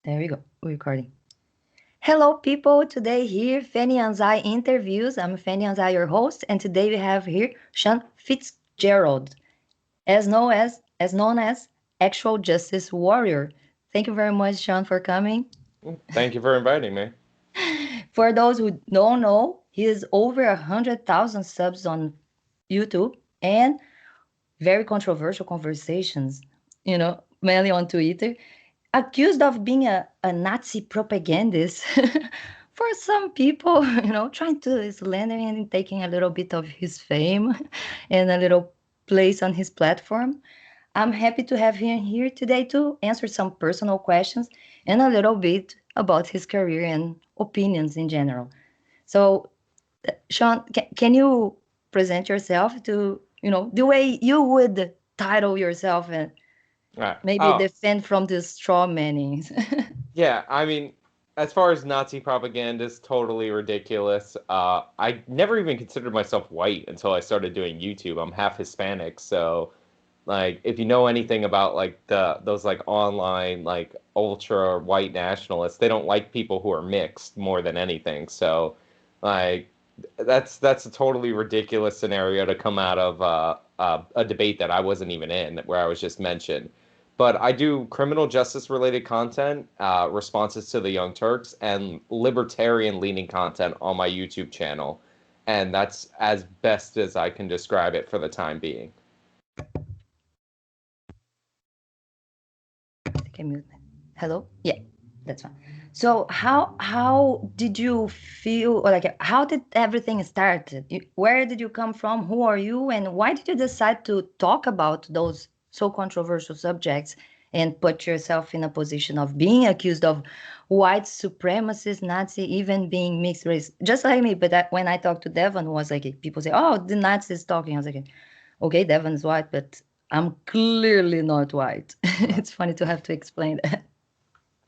There we go. We're recording. Hello, people. Today here, Fanny Anzai interviews. I'm Fanny Anzai, your host, and today we have here Sean Fitzgerald, as known as actual justice warrior. Thank you very much, Sean, for coming. Thank you for inviting me. For those who don't know, he is over 100,000 subs on YouTube and very controversial conversations, mainly on Twitter, accused of being a Nazi propagandist. For some people, trying to slander him and taking a little bit of his fame and a little place on his platform. I'm happy to have him here today to answer some personal questions and a little bit about his career and opinions in general. So, Sean, can you present yourself to, the way you would title yourself and Right. maybe Oh, defend from the straw mannings? yeah. As far as Nazi propaganda is totally ridiculous. I never even considered myself white until I started doing YouTube. I'm half Hispanic, so like if you know anything about like those like online like ultra white nationalists, they don't like people who are mixed more than anything. So like that's a totally ridiculous scenario to come out of a debate that I wasn't even in, where I was just mentioned. But I do criminal justice related content, responses to the Young Turks, and libertarian leaning content on my YouTube channel. And that's as best as I can describe it for the time being. Think I mute. Hello? Yeah, that's fine. So how did you feel, or like how did everything start? Where did you come from? Who are you? And why did you decide to talk about those so controversial subjects and put yourself in a position of being accused of white supremacist, Nazi, even being mixed race? Just like me, but when I talked to Devin, was like, people say, oh, the Nazis talking. I was like, okay, Devin's white, but I'm clearly not white. It's funny to have to explain that.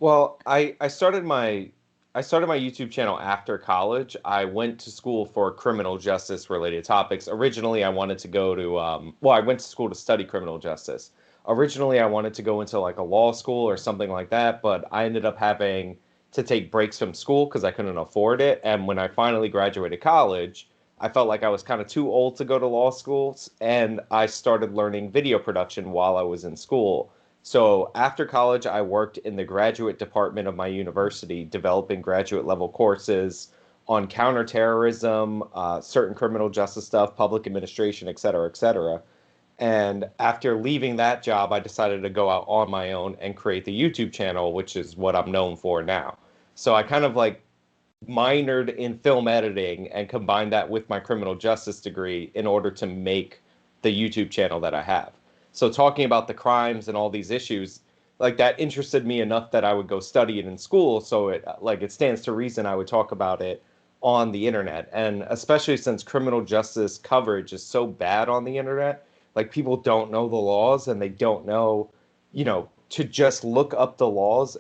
Well, I started my YouTube channel after college. I went to school for criminal justice related topics. Originally, I wanted to go to I went to school to study criminal justice. Originally, I wanted to go into like a law school or something like that, but I ended up having to take breaks from school because I couldn't afford it. And when I finally graduated college, I felt like I was kind of too old to go to law schools, and I started learning video production while I was in school. So after college, I worked in the graduate department of my university, developing graduate level courses on counterterrorism, certain criminal justice stuff, public administration, et cetera, et cetera. And after leaving that job, I decided to go out on my own and create the YouTube channel, which is what I'm known for now. So I kind of like minored in film editing and combined that with my criminal justice degree in order to make the YouTube channel that I have. So talking about the crimes and all these issues, like that interested me enough that I would go study it in school. So it stands to reason I would talk about it on the internet. And especially since criminal justice coverage is so bad on the internet, like people don't know the laws and they don't know, to just look up the laws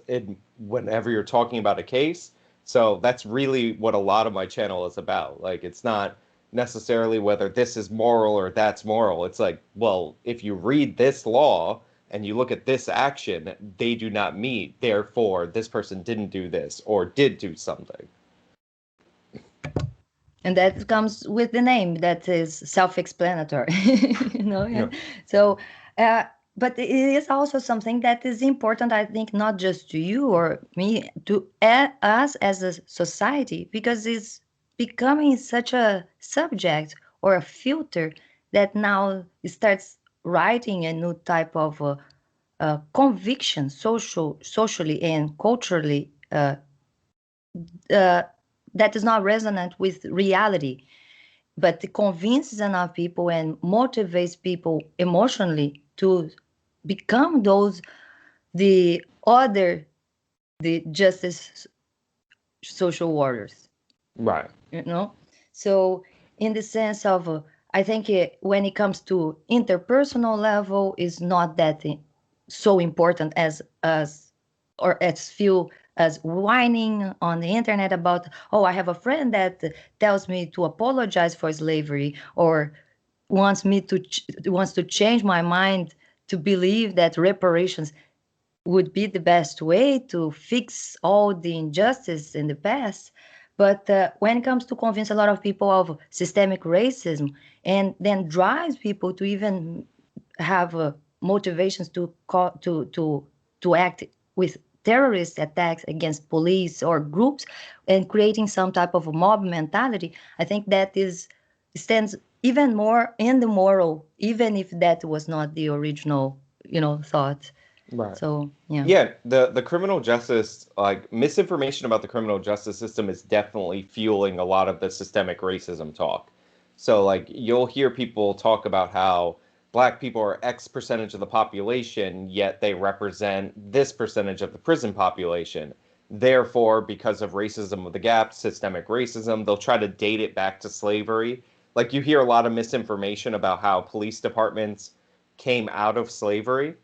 whenever you're talking about a case. So that's really what a lot of my channel is about. Like, it's not necessarily whether this is moral or that's moral. It's like, well, if you read this law and you look at this action, they do not meet. Therefore, this person didn't do this or did do something. And that comes with the name that is self-explanatory, Yeah. And so, uh, but it is also something that is important, I think, not just to you or me, to us as a society, because it's becoming such a subject or a filter that now starts writing a new type of conviction, socially and culturally, uh, that is not resonant with reality, but it convinces enough people and motivates people emotionally to become those the other the justice social warriors, Right. you know. So in the sense of I think when it comes to interpersonal level is not that so important as or as few as whining on the internet about, oh, I have a friend that tells me to apologize for slavery, or wants to change my mind to believe that reparations. would be the best way to fix all the injustice in the past. But when it comes to convince a lot of people of systemic racism, and then drives people to even have motivations to act with terrorist attacks against police or groups, and creating some type of a mob mentality, I think that is stands even more in the moral, even if that was not the original, thought. Right. So yeah. Yeah, the criminal justice, like misinformation about the criminal justice system is definitely fueling a lot of the systemic racism talk. So like you'll hear people talk about how black people are X percentage of the population, yet they represent this percentage of the prison population. Therefore, because of racism of the gap, systemic racism, they'll try to date it back to slavery. Like you hear a lot of misinformation about how police departments came out of slavery.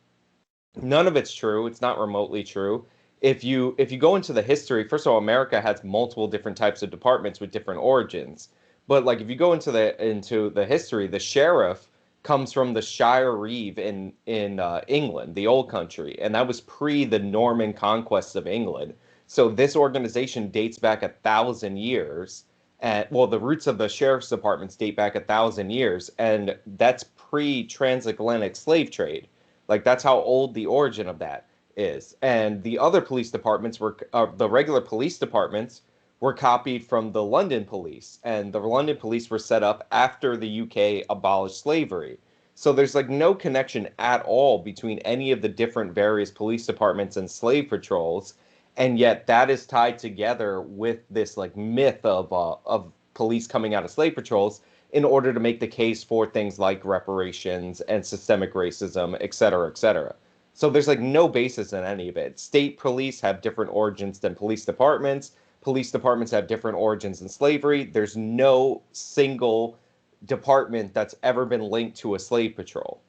None of it's true. It's not remotely true. If you go into the history, first of all, America has multiple different types of departments with different origins. But like if you go into the history, the sheriff comes from the Shire Reeve in England, the old country, and that was pre the Norman conquest of England. So this organization dates back 1,000 years. And well, the roots of the sheriff's departments date back 1,000 years, and that's pre-transatlantic slave trade. Like that's how old the origin of that is. And the other police departments were the regular police departments were copied from the London police, and the London police were set up after the UK abolished slavery. So there's like no connection at all between any of the different various police departments and slave patrols, and yet that is tied together with this like myth of police coming out of slave patrols in order to make the case for things like reparations and systemic racism, et cetera, et cetera. So there's like no basis in any of it. State police have different origins than police departments. Police departments have different origins than slavery. There's no single department that's ever been linked to a slave patrol.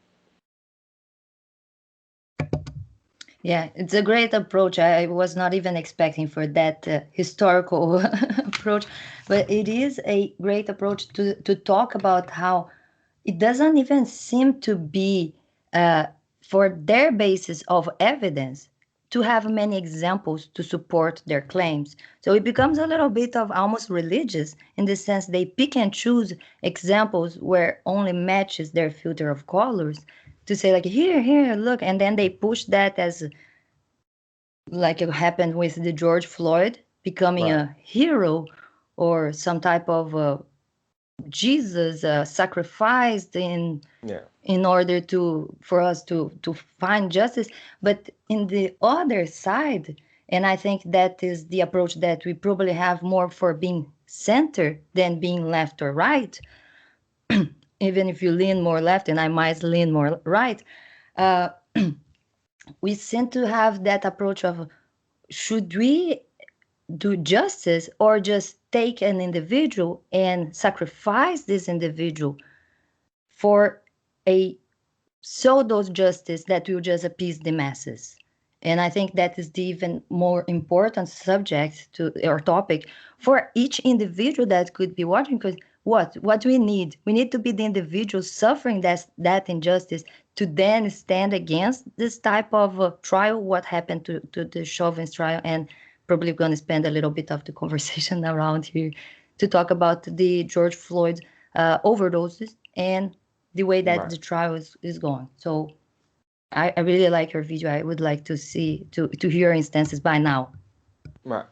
Yeah, it's a great approach. I was not even expecting for that historical approach, but it is a great approach to talk about how it doesn't even seem to be for their basis of evidence to have many examples to support their claims. So it becomes a little bit of almost religious in the sense they pick and choose examples where only matches their filter of colors to say like, here, look, and then they push that as like it happened with the George Floyd becoming Right. a hero or some type of Jesus sacrificed Yeah. in order for us to find justice. But in the other side, and I think that is the approach that we probably have more for being center than being left or right. Even if you lean more left, and I might lean more right, uh, we seem to have that approach of should we do justice or just take an individual and sacrifice this individual for a pseudo justice that will just appease the masses. And I think that is the even more important subject to our topic for each individual that could be watching. Because what we need to be the individual suffering that injustice to then stand against this type of trial. What happened to the Chauvin's trial, and probably going to spend a little bit of the conversation around here to talk about the George Floyd overdoses and the way that Right. the trial is going. So I really like your video. I would like to see to hear instances by now. Right.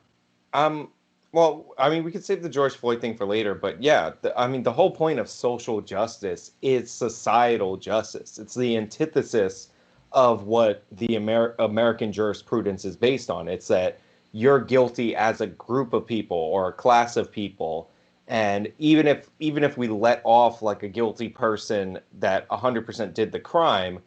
Um, well, I mean, we could save the George Floyd thing for later, but yeah, I mean, the whole point of social justice is societal justice. It's the antithesis of what the American jurisprudence is based on. It's that you're guilty as a group of people or a class of people, and even if we let off like a guilty person that 100% did the crime,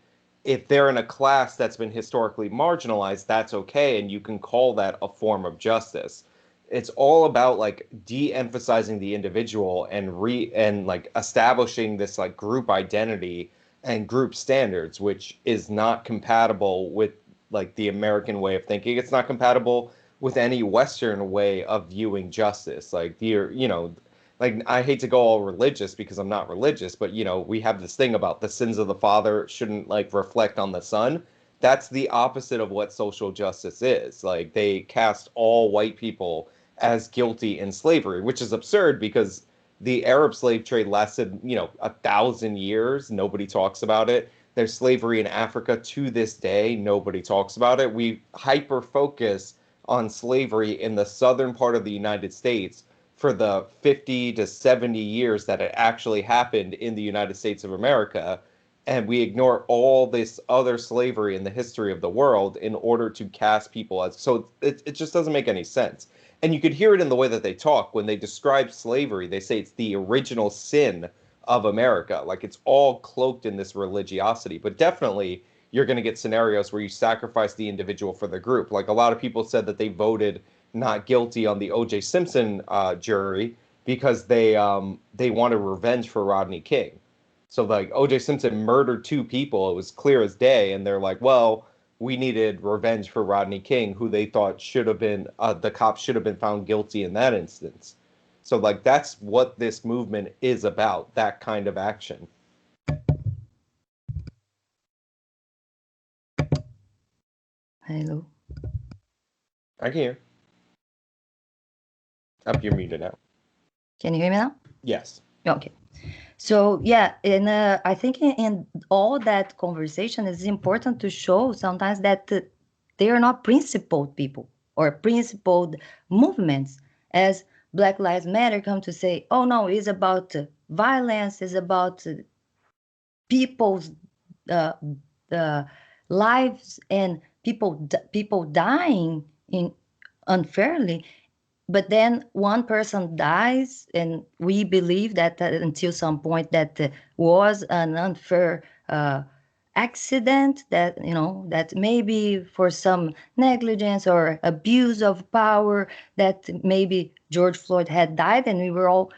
if they're in a class that's been historically marginalized, that's okay, and you can call that a form of justice. It's all about like de-emphasizing the individual and like establishing this like group identity and group standards, which is not compatible with like the American way of thinking. It's not compatible with any Western way of viewing justice. Like like I hate to go all religious because I'm not religious, but we have this thing about the sins of the father shouldn't like reflect on the son. That's the opposite of what social justice is. Like, they cast all white people as guilty in slavery, which is absurd because the Arab slave trade lasted, 1,000 years. Nobody talks about it. There's slavery in Africa to this day. Nobody talks about it. We hyper focus on slavery in the southern part of the United States for the 50 to 70 years that it actually happened in the United States of America. And we ignore all this other slavery in the history of the world in order to cast people as. So it just doesn't make any sense. And you could hear it in the way that they talk. When they describe slavery, they say it's the original sin of America. Like, it's all cloaked in this religiosity. But definitely, you're going to get scenarios where you sacrifice the individual for the group. Like, a lot of people said that they voted not guilty on the O.J. Simpson jury because they wanted revenge for Rodney King. So, like, O.J. Simpson murdered two people. It was clear as day. And they're like, well, we needed revenge for Rodney King, who they thought should have been, the cops should have been found guilty in that instance. So, like, that's what this movement is about, that kind of action. Hello. I can hear. Up, you're muted now. Can you hear me now? Yes. Okay. So yeah, and I think in all that conversation, it's important to show sometimes that they are not principled people or principled movements, as Black Lives Matter come to say, oh no, it's about violence, it's about people's lives and people dying unfairly. But then one person dies, and we believe that until some point that was an unfair accident, that that maybe for some negligence or abuse of power, that maybe George Floyd had died, and we were all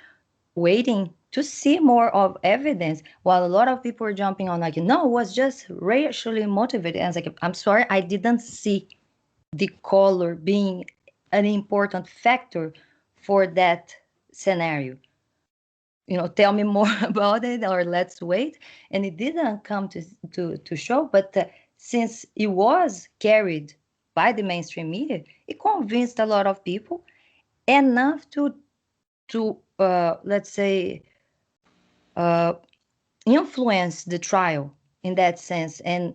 waiting to see more of evidence, while a lot of people were jumping on like, no, it was just racially motivated. And I was like, I'm sorry, I didn't see the color being an important factor for that scenario. Tell me more about it, or let's wait. And it didn't come to show, but since it was carried by the mainstream media, it convinced a lot of people enough to let's say influence the trial in that sense. And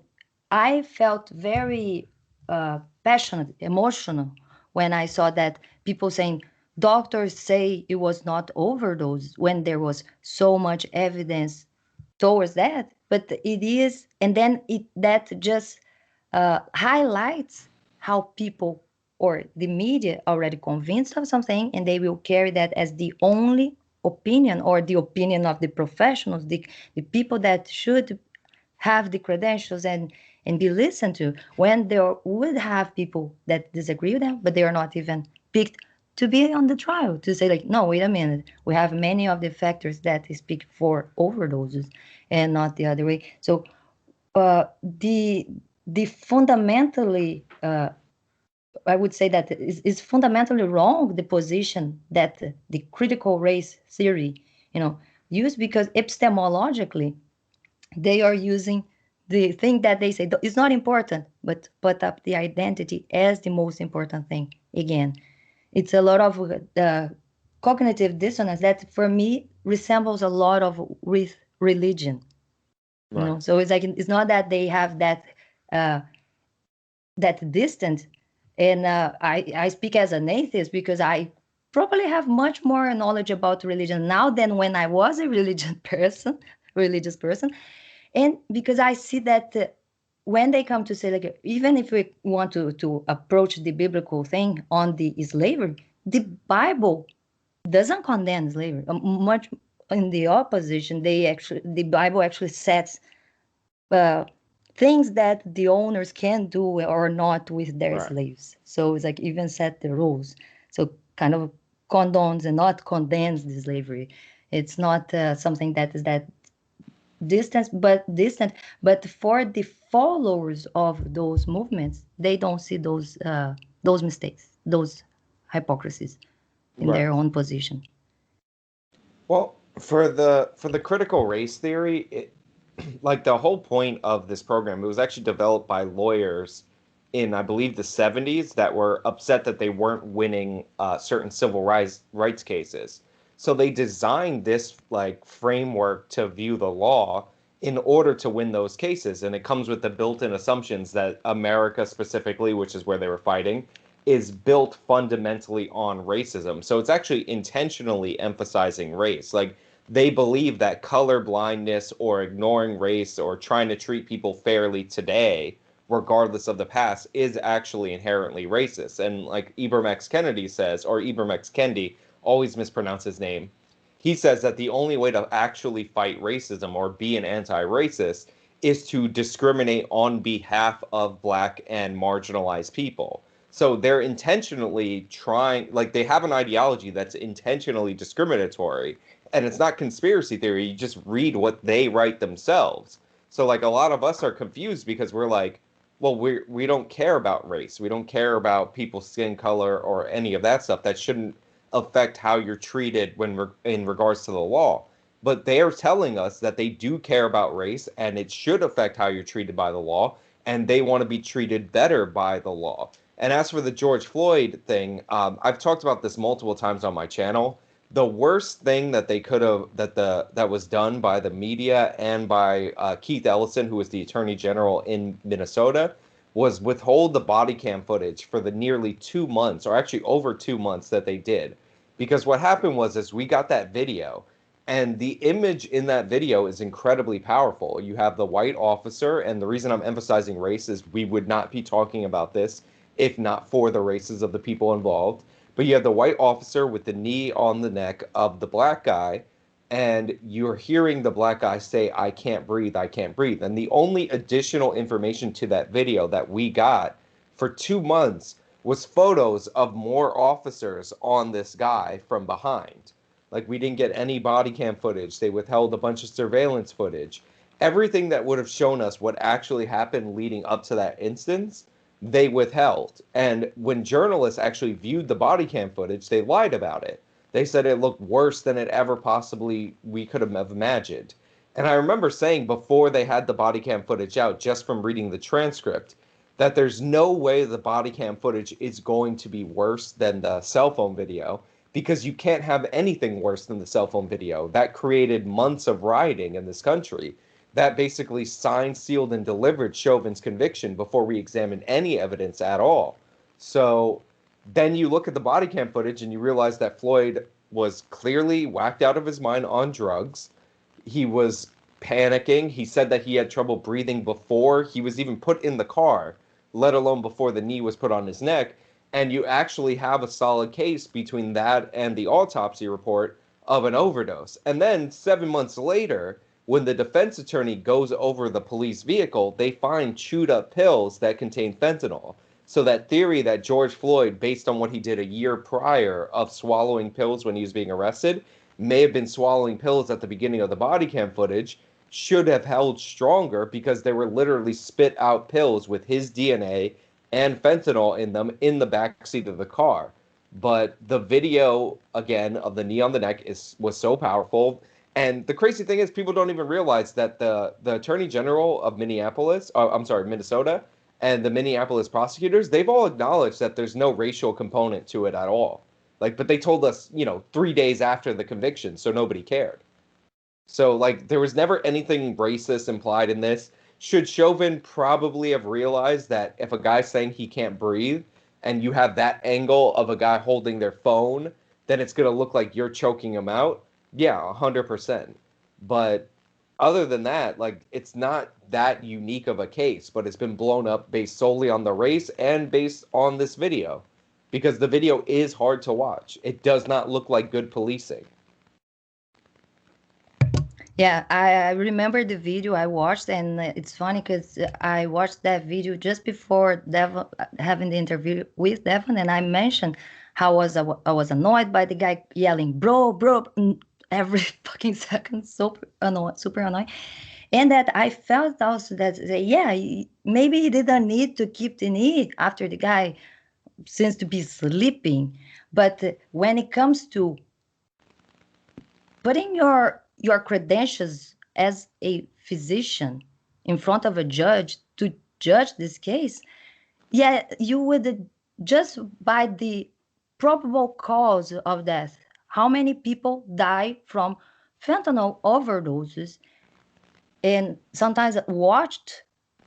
I felt very passionate, emotional when I saw that people saying doctors say it was not overdose when there was so much evidence towards that, but it is. And then that just highlights how people or the media already convinced of something, and they will carry that as the only opinion, or the opinion of the professionals, the people that should have the credentials and be listened to, when there would have people that disagree with them, but they are not even picked to be on the trial to say like, no, wait a minute, we have many of the factors that speak for overdoses and not the other way. So the fundamentally I would say that is fundamentally wrong, the position that the critical race theory used, because epistemologically they are using the thing that they say is not important, but put up the identity as the most important thing. Again, it's a lot of cognitive dissonance that for me resembles a lot of with religion. Right. So it's like, it's not that they have that that distance. And I speak as an atheist because I probably have much more knowledge about religion now than when I was a religious person. And because I see that when they come to say, like, even if we want to approach the biblical thing on the slavery, the Bible doesn't condemn slavery. Much in the opposition, the Bible actually sets things that the owners can do or not with their Right. slaves. So it's like even set the rules. So kind of condones and not condemns the slavery. It's not something that is that distant. But for the followers of those movements, they don't see those mistakes, those hypocrisies in Right. their own position. Well, for the critical race theory, like the whole point of this program, it was actually developed by lawyers in, I believe, the 70s that were upset that they weren't winning certain civil rights cases. So they designed this like framework to view the law in order to win those cases. And it comes with the built-in assumptions that America specifically, which is where they were fighting, is built fundamentally on racism. So it's actually intentionally emphasizing race. Like they believe that color blindness or ignoring race or trying to treat people fairly today, regardless of the past, is actually inherently racist. And like Ibram X. Kennedy says, or Ibram X. Kendi, always mispronounce his name, he says that the only way to actually fight racism or be an anti-racist is to discriminate on behalf of black and marginalized people. So they're intentionally trying, like they have an ideology that's intentionally discriminatory, and it's not conspiracy theory. You just read what they write themselves. So like a lot of us are confused because we're like, well, we don't care about race. We don't care about people's skin color or any of that stuff. That shouldn't affect how you're treated in regards to the law. But they are telling us that they do care about race and it should affect how you're treated by the law, and they want to be treated better by the law. And as for the George Floyd thing, I've talked about this multiple times on my channel. The worst thing that they could have that was done by the media and by Keith Ellison, who was the Attorney General in Minnesota, was withhold the body cam footage for the nearly 2 months, or actually over 2 months that they did. Because what happened was is we got that video, and the image in that video is incredibly powerful. You have the white officer, and the reason I'm emphasizing race is we would not be talking about this if not for the races of the people involved. But you have the white officer with the knee on the neck of the black guy, and you're hearing the black guy say, I can't breathe, I can't breathe. And the only additional information to that video that we got for 2 months was photos of more officers on this guy from behind. Like, we didn't get any body cam footage. They withheld a bunch of surveillance footage. Everything that would have shown us what actually happened leading up to that instance, they withheld. And when journalists actually viewed the body cam footage, they lied about it. They said it looked worse than it ever possibly we could have imagined. And I remember saying before they had the body cam footage out, just from reading the transcript, that there's no way the body cam footage is going to be worse than the cell phone video, because you can't have anything worse than the cell phone video. That created months of rioting in this country. That basically signed, sealed, and delivered Chauvin's conviction before we examined any evidence at all. So then you look at the body cam footage and you realize that Floyd was clearly whacked out of his mind on drugs. He was panicking. He said that he had trouble breathing before he was even put in the car, let alone before the knee was put on his neck. And you actually have a solid case between that and the autopsy report of an overdose. And then 7 months later, when the defense attorney goes over the police vehicle, they find chewed up pills that contain fentanyl. So that theory that George Floyd, based on what he did a year prior of swallowing pills when he was being arrested, may have been swallowing pills at the beginning of the body cam footage, should have held stronger, because they were literally spit out pills with his DNA and fentanyl in them in the backseat of the car. But the video, again, of the knee on the neck was so powerful. And the crazy thing is, people don't even realize that the Attorney General of Minnesota, and the Minneapolis prosecutors, they've all acknowledged that there's no racial component to it at all. Like, but they told us, 3 days after the conviction, so nobody cared. So, like, there was never anything racist implied in this. Should Chauvin probably have realized that if a guy's saying he can't breathe and you have that angle of a guy holding their phone, then it's going to look like you're choking him out? Yeah, 100%. But other than that, like, it's not that unique of a case, but it's been blown up based solely on the race and based on this video, because the video is hard to watch. It does not look like good policing. Yeah, I remember the video I watched, and it's funny because I watched that video just before Devin having the interview with Devin, and I mentioned how I was annoyed by the guy yelling "bro, bro" every fucking second, super annoying, and that I felt also that yeah, maybe he didn't need to keep the knee after the guy seems to be sleeping, but when it comes to putting your credentials as a physician in front of a judge to judge this case, yeah, you would just by the probable cause of death, how many people die from fentanyl overdoses and sometimes watched,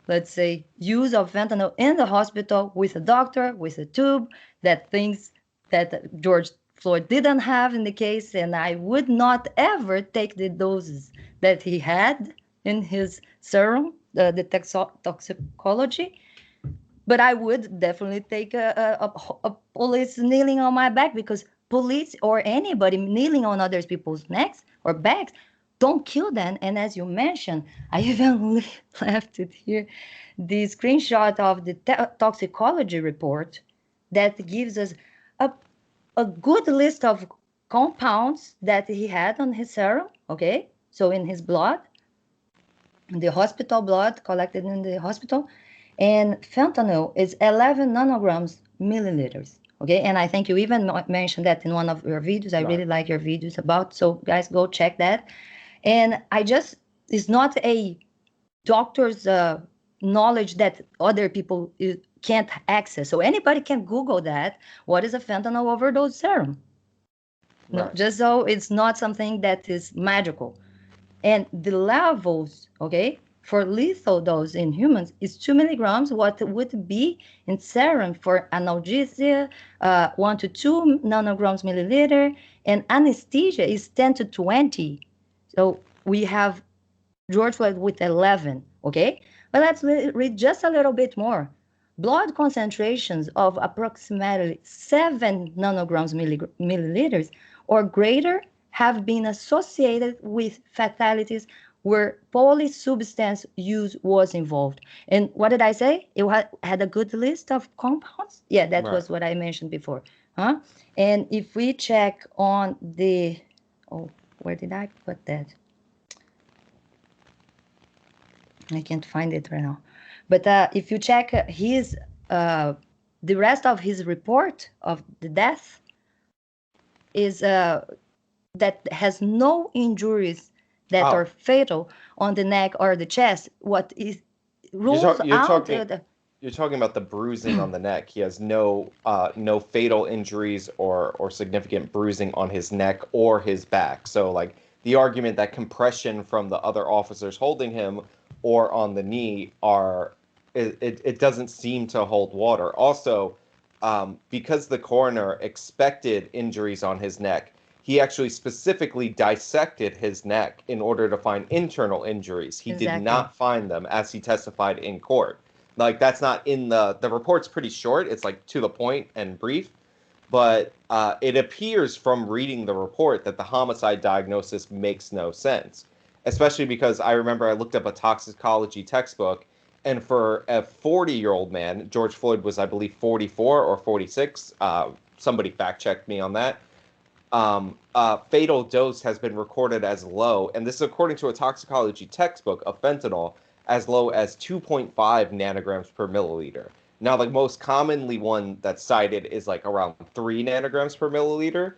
let's say, use of fentanyl in the hospital with a doctor, with a tube, that things that George Floyd didn't have in the case, and I would not ever take the doses that he had in his serum, the toxicology, but I would definitely take a police kneeling on my back, because police or anybody kneeling on other people's necks or backs don't kill them. And as you mentioned, I even left it here, the screenshot of the toxicology report that gives us a, a good list of compounds that he had on his serum, okay? So in his blood, the hospital blood collected in the hospital, and fentanyl is 11 nanograms milliliters. Okay, and I think you even mentioned that in one of your videos. I really like your videos about. So guys, go check that. And it's not a doctor's knowledge that other people can't access. So anybody can Google that. What is a fentanyl overdose serum? No, just so it's not something that is magical. And the levels, okay, for lethal dose in humans is 2 milligrams, what would be in serum for analgesia, 1 to 2 nanograms milliliter, and anesthesia is 10 to 20. So we have George Floyd with 11, okay? But let's read just a little bit more. Blood concentrations of approximately 7 nanograms milliliters or greater have been associated with fatalities where polysubstance use was involved. And what did I say? It had a good list of compounds? Yeah, that was what I mentioned before. Huh? And if we check on the... Oh, where did I put that? I can't find it right now. But if you check his... the rest of his report of the death is... that has no injuries that are fatal on the neck or the chest. What is rules You're talking about the bruising on the neck. He has no fatal injuries or significant bruising on his neck or his back. So like the argument that compression from the other officers holding him or on the knee it doesn't seem to hold water. Also, because the coroner expected injuries on his neck, he actually specifically dissected his neck in order to find internal injuries. He did not find them as he testified in court. Like, that's not in the report's pretty short. It's like to the point and brief. But it appears from reading the report that the homicide diagnosis makes no sense, especially because I remember I looked up a toxicology textbook, and for a 40-year-old man, George Floyd was, I believe, 44 or 46. Somebody fact-checked me on that. Fatal dose has been recorded as low, and this is according to a toxicology textbook of fentanyl, as low as 2.5 nanograms per milliliter. Now, the most commonly one that's cited is like around 3 nanograms per milliliter.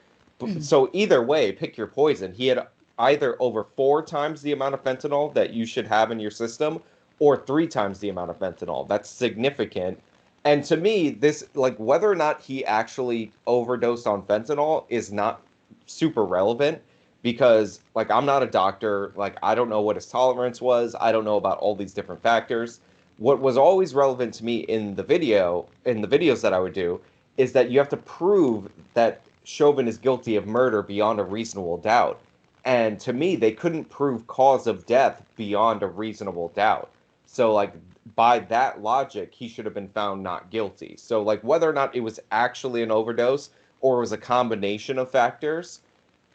So either way, pick your poison. He had either over 4 times the amount of fentanyl that you should have in your system, or 3 times the amount of fentanyl. That's significant. And to me, this, like, whether or not he actually overdosed on fentanyl is not super relevant, because, like, I'm not a doctor. Like, I don't know what his tolerance was. I don't know about all these different factors. What was always relevant to me in the videos that I would do, is that you have to prove that Chauvin is guilty of murder beyond a reasonable doubt. And to me, they couldn't prove cause of death beyond a reasonable doubt. So, like, by that logic, he should have been found not guilty. So, like, whether or not it was actually an overdose or it was a combination of factors,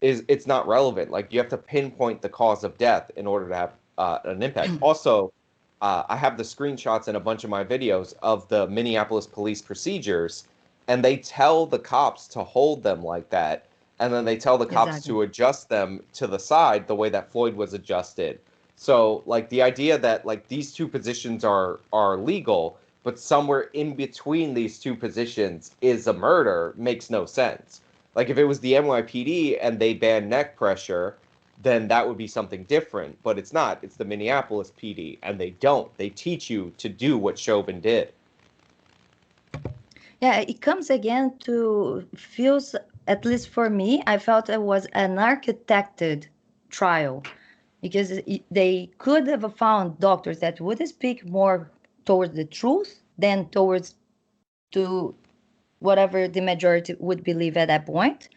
it's not relevant. Like, you have to pinpoint the cause of death in order to have an impact. Also, I have the screenshots in a bunch of my videos of the Minneapolis police procedures, and they tell the cops to hold them like that, and then they tell the cops to adjust them to the side the way that Floyd was adjusted. So, like, the idea that, like, these two positions are legal, but somewhere in between these two positions is a murder makes no sense. Like, if it was the NYPD and they banned neck pressure, then that would be something different. But it's not. It's the Minneapolis PD, and they don't. They teach you to do what Chauvin did. Yeah, it comes again to feels, at least for me, I felt it was an architected trial because they could have found doctors that would speak more towards the truth than towards to whatever the majority would believe at that point.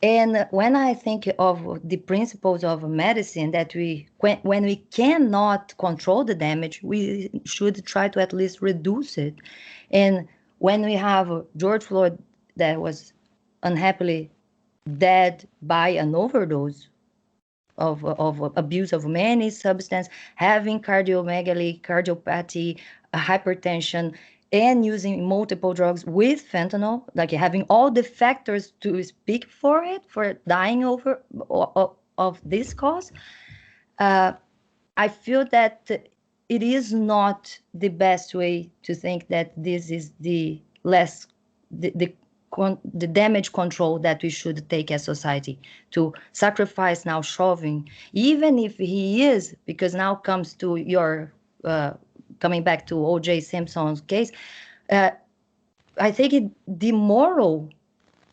And when I think of the principles of medicine, that when we cannot control the damage, we should try to at least reduce it. And when we have George Floyd that was unhappily dead by an overdose of abuse of many substances, having cardiomegaly, cardiopathy, hypertension, and using multiple drugs with fentanyl, like having all the factors to speak for it, for dying of this cause, uh, I feel that it is not the best way to think that this is the less the damage control that we should take as society, to sacrifice now Chauvin, even if he is, because now comes to your coming back to O.J. Simpson's case. uh, I think the moral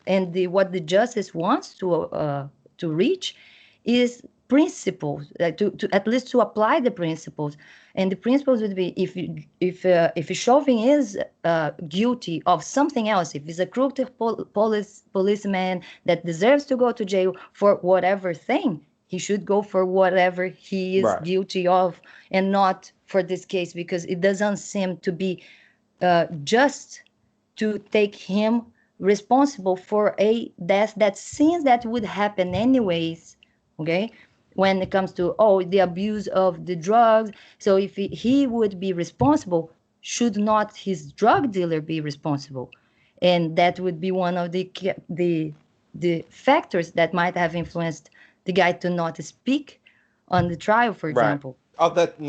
and what the justice wants to reach is principles, to at least to apply the principles. And the principles would be, if Chauvin is guilty of something else, if he's a crooked policeman that deserves to go to jail for whatever thing, he should go for whatever he is Right. guilty of, and not for this case, because it doesn't seem to be just to take him responsible for a death that seems that would happen anyways. Okay, when it comes to the abuse of the drugs, so if he would be responsible, should not his drug dealer be responsible? And that would be one of the factors that might have influenced the guy to not speak on the trial, for Right. example. Oh, that's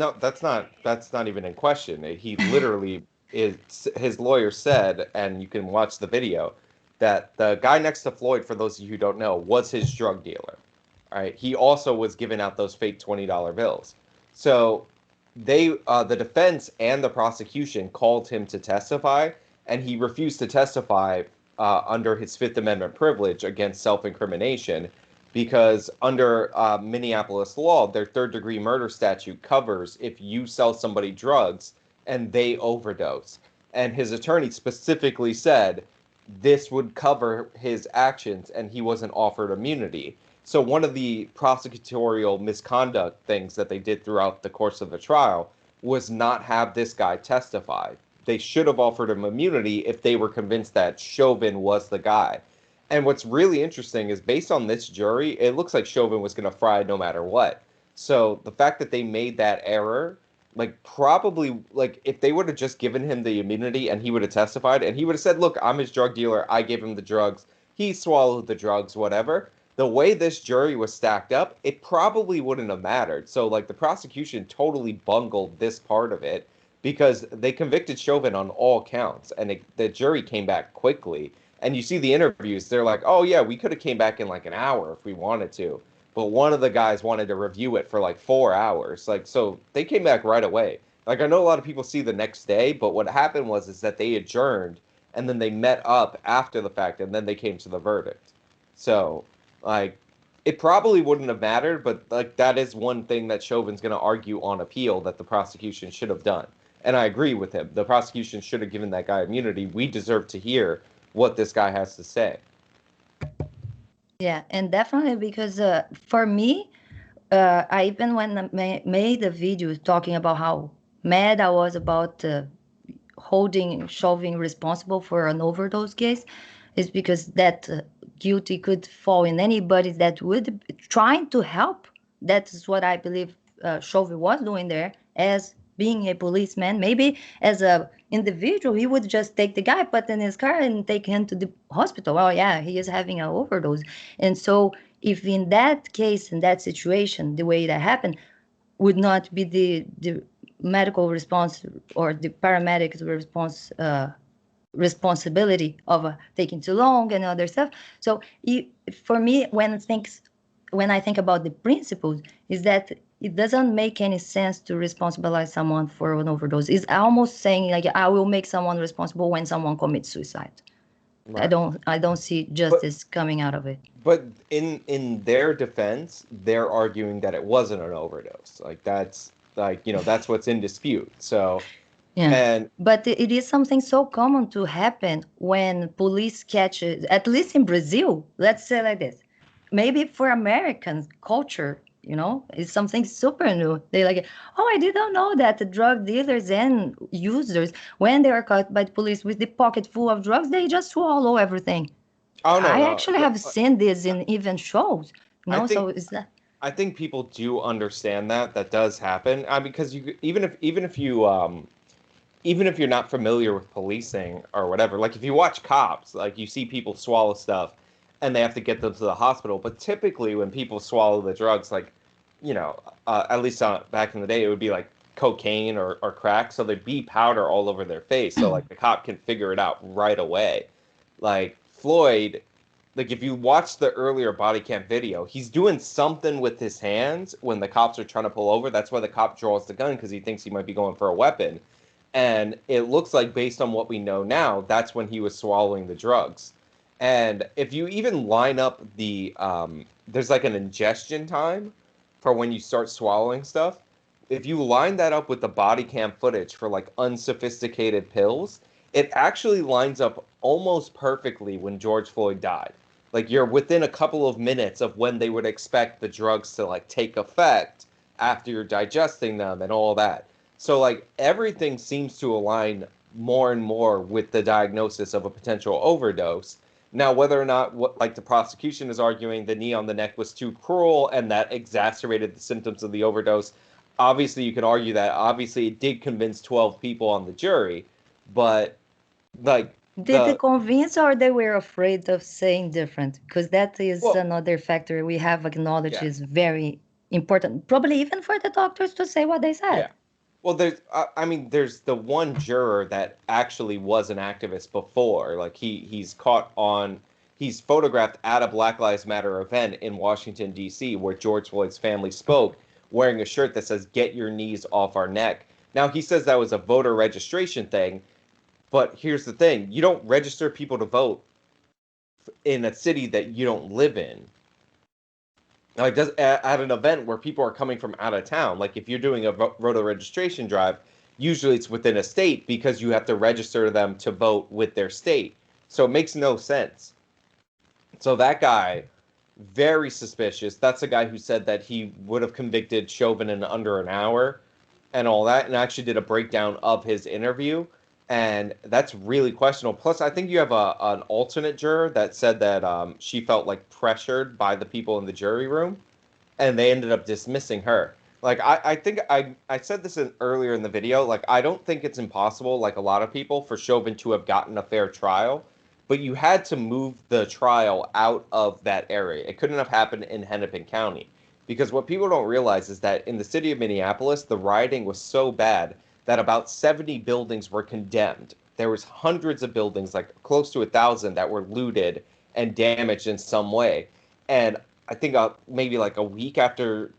not even in question. He literally is. His lawyer said, and you can watch the video, that the guy next to Floyd, for those of you who don't know, was his drug dealer. All right. He also was giving out those fake $20 bills. So the defense and the prosecution called him to testify, and he refused to testify under his Fifth Amendment privilege against self-incrimination, because under Minneapolis law, their third-degree murder statute covers if you sell somebody drugs and they overdose. And his attorney specifically said this would cover his actions, and he wasn't offered immunity. So one of the prosecutorial misconduct things that they did throughout the course of the trial was not have this guy testify. They should have offered him immunity if they were convinced that Chauvin was the guy. And what's really interesting is, based on this jury, it looks like Chauvin was going to fry no matter what. So the fact that they made that error, like, probably, like, if they would have just given him the immunity and he would have testified and he would have said, look, I'm his drug dealer, I gave him the drugs, he swallowed the drugs, whatever. The way this jury was stacked up, it probably wouldn't have mattered. So, like, the prosecution totally bungled this part of it, because they convicted Chauvin on all counts, and the jury came back quickly. And you see the interviews, they're like, oh yeah, we could have came back in like an hour if we wanted to. But one of the guys wanted to review it for like 4 hours. Like, so they came back right away. Like, I know a lot of people see the next day, but what happened was is that they adjourned and then they met up after the fact and then they came to the verdict. So, like, it probably wouldn't have mattered, but like that is one thing that Chauvin's going to argue on appeal that the prosecution should have done. And I agree with him. The prosecution should have given that guy immunity. We deserve to hear what this guy has to say. Yeah, and definitely because for me, I even when I made a video talking about how mad I was about holding Chauvin responsible for an overdose case, is because that guilty could fall in anybody that would be trying to help. That is what I believe Chauvin was doing there, as being a policeman. Maybe as a individual, he would just take the guy, put in his car, and take him to the hospital. Oh yeah, he is having an overdose. And so, if in that case, in that situation, the way that happened would not be the medical response or the paramedics response responsibility of taking too long and other stuff. So for me, when things when I think about the principles, is that it doesn't make any sense to responsibilize someone for an overdose. It's almost saying like I will make someone responsible when someone commits suicide. Right. I don't see But justice coming out of it. but in their defense, they're arguing that it wasn't an overdose. Like that's like, that's what's in dispute. So, Yeah. and But it is something so common to happen when police catch it, at least in Brazil, let's say like this. Maybe for American culture, it's something super new. They like, oh, I didn't know that the drug dealers and users, when they are caught by the police with the pocket full of drugs, they just swallow everything. oh no, I no. actually have seen this in even shows, I so think is that. I think people do understand that does happen. Because even if you're not familiar with policing or whatever, like if you watch Cops, like you see people swallow stuff and they have to get them to the hospital. But typically, when people swallow the drugs, like, at least back in the day, it would be like cocaine or crack. So there'd be powder all over their face. So like the cop can figure it out right away. Like Floyd, like if you watch the earlier body cam video, he's doing something with his hands when the cops are trying to pull over. That's why the cop draws the gun, because he thinks he might be going for a weapon. And it looks like, based on what we know now, that's when he was swallowing the drugs. And if you even line up there's like an ingestion time for when you start swallowing stuff. If you line that up with the body cam footage for like unsophisticated pills, it actually lines up almost perfectly when George Floyd died. Like you're within a couple of minutes of when they would expect the drugs to like take effect after you're digesting them and all that. So like everything seems to align more and more with the diagnosis of a potential overdose. Now, whether or not, what like the prosecution is arguing, the knee on the neck was too cruel and that exacerbated the symptoms of the overdose, obviously you can argue that. Obviously, it did convince 12 people on the jury, but like Did they the convince or they were afraid of saying different? Because that is well, another factor we have acknowledged yeah, is very important, probably even for the doctors to say what they yeah. said. Well, there's the one juror that actually was an activist before. Like he's photographed at a Black Lives Matter event in Washington D.C. where George Floyd's family spoke, wearing a shirt that says "Get your knees off our neck." Now he says that was a voter registration thing, but here's the thing: you don't register people to vote in a city that you don't live in. Like does at an event where people are coming from out of town, like if you're doing a voter registration drive, usually it's within a state because you have to register them to vote with their state. So it makes no sense. So that guy, very suspicious. That's the guy who said that he would have convicted Chauvin in under an hour and all that, and actually did a breakdown of his interview. And that's really questionable. Plus, I think you have an alternate juror that said that she felt like pressured by the people in the jury room, and they ended up dismissing her. Like I think I said this earlier in the video. Like I don't think it's impossible, like a lot of people, for Chauvin to have gotten a fair trial, but you had to move the trial out of that area. It couldn't have happened in Hennepin County, because what people don't realize is that in the city of Minneapolis, the rioting was so bad that about 70 buildings were condemned. There was hundreds of buildings, like close to 1,000, that were looted and damaged in some way. And I think maybe like a week after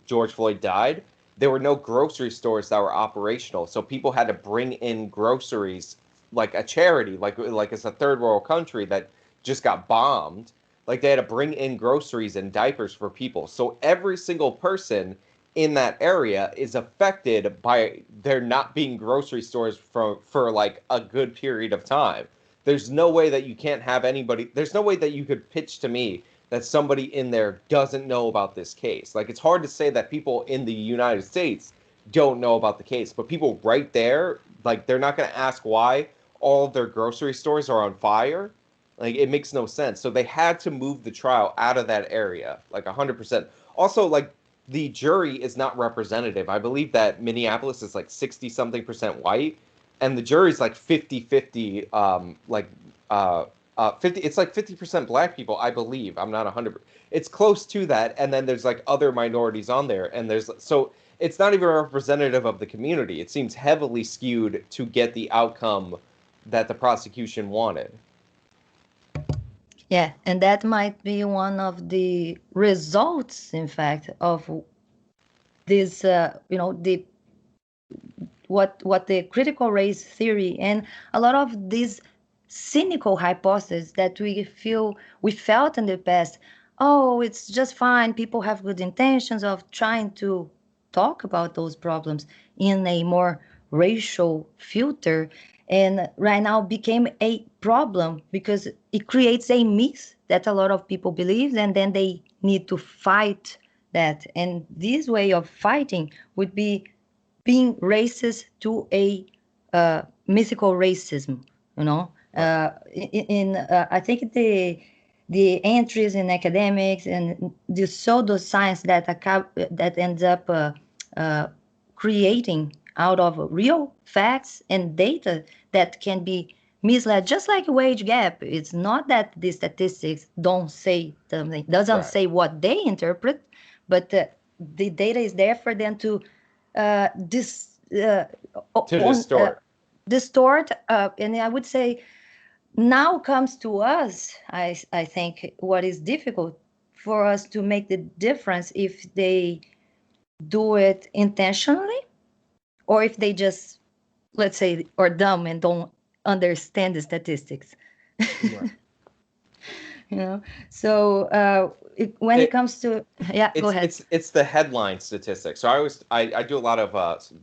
George Floyd died, there were no grocery stores that were operational. So people had to bring in groceries, like a charity, like it's a third world country that just got bombed. Like they had to bring in groceries and diapers for people. So every single person in that area is affected by there not being grocery stores for like a good period of time. There's no way that you can't have anybody. There's no way that you could pitch to me that somebody in there doesn't know about this case. Like it's hard to say that people in the United States don't know about the case, but people right there, like they're not going to ask why all of their grocery stores are on fire. Like it makes no sense. So they had to move the trial out of that area, like 100%. Also, like the jury is not representative. I believe that Minneapolis is like 60 something percent white, and the jury's like 50-50, 50, it's like 50% black people, I believe. I'm not 100. It's close to that. And then there's like other minorities on there. And so it's not even representative of the community. It seems heavily skewed to get the outcome that the prosecution wanted. Yeah, and that might be one of the results, in fact, of this, the what the critical race theory and a lot of these cynical hypotheses that we felt in the past. Oh, it's just fine. People have good intentions of trying to talk about those problems in a more racial filter, and right now became a problem because it creates a myth that a lot of people believe, and then they need to fight that. And this way of fighting would be being racist to a mythical racism, you know. Right. I think the entries in academics and the pseudoscience that ends up uh, creating out of real facts and data that can be misled, just like wage gap. It's not that the statistics don't say something, doesn't Right. say what they interpret, but the data is there for them to this To on distort. distort, and I would say now comes to us. I think what is difficult for us to make the difference if they do it intentionally or if they just, let's say, are dumb and don't understand the statistics. Right. You know, so when it It, comes to, yeah, go ahead. it's the headline statistics. So I do a lot of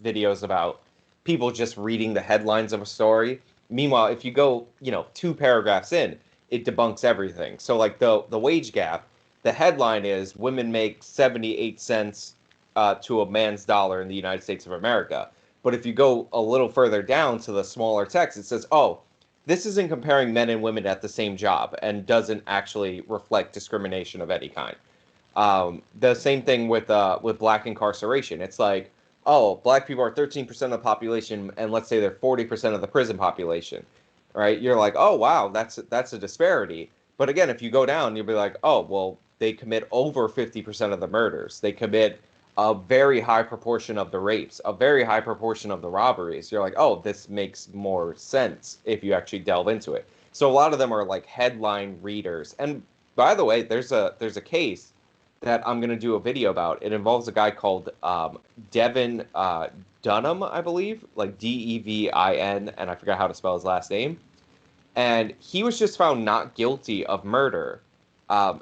videos about people just reading the headlines of a story. Meanwhile, if you go, two paragraphs in, it debunks everything. So like the wage gap, the headline is women make 78 cents to a man's dollar in the United States of America. But if you go a little further down to the smaller text, it says, "Oh, this isn't comparing men and women at the same job and doesn't actually reflect discrimination of any kind." The same thing with black incarceration. It's like, oh, black people are 13% of the population, and let's say they're 40% of the prison population, right? You're like, oh wow, that's a disparity. But again, if you go down, you'll be like, oh well, they commit over 50% of the murders. They commit a very high proportion of the rapes, a very high proportion of the robberies. You're like, oh, this makes more sense if you actually delve into it. So a lot of them are like headline readers. And by the way, there's a case that I'm going to do a video about. It involves a guy called Devin Dunham, I believe, like Devin, and I forgot how to spell his last name. And he was just found not guilty of murder.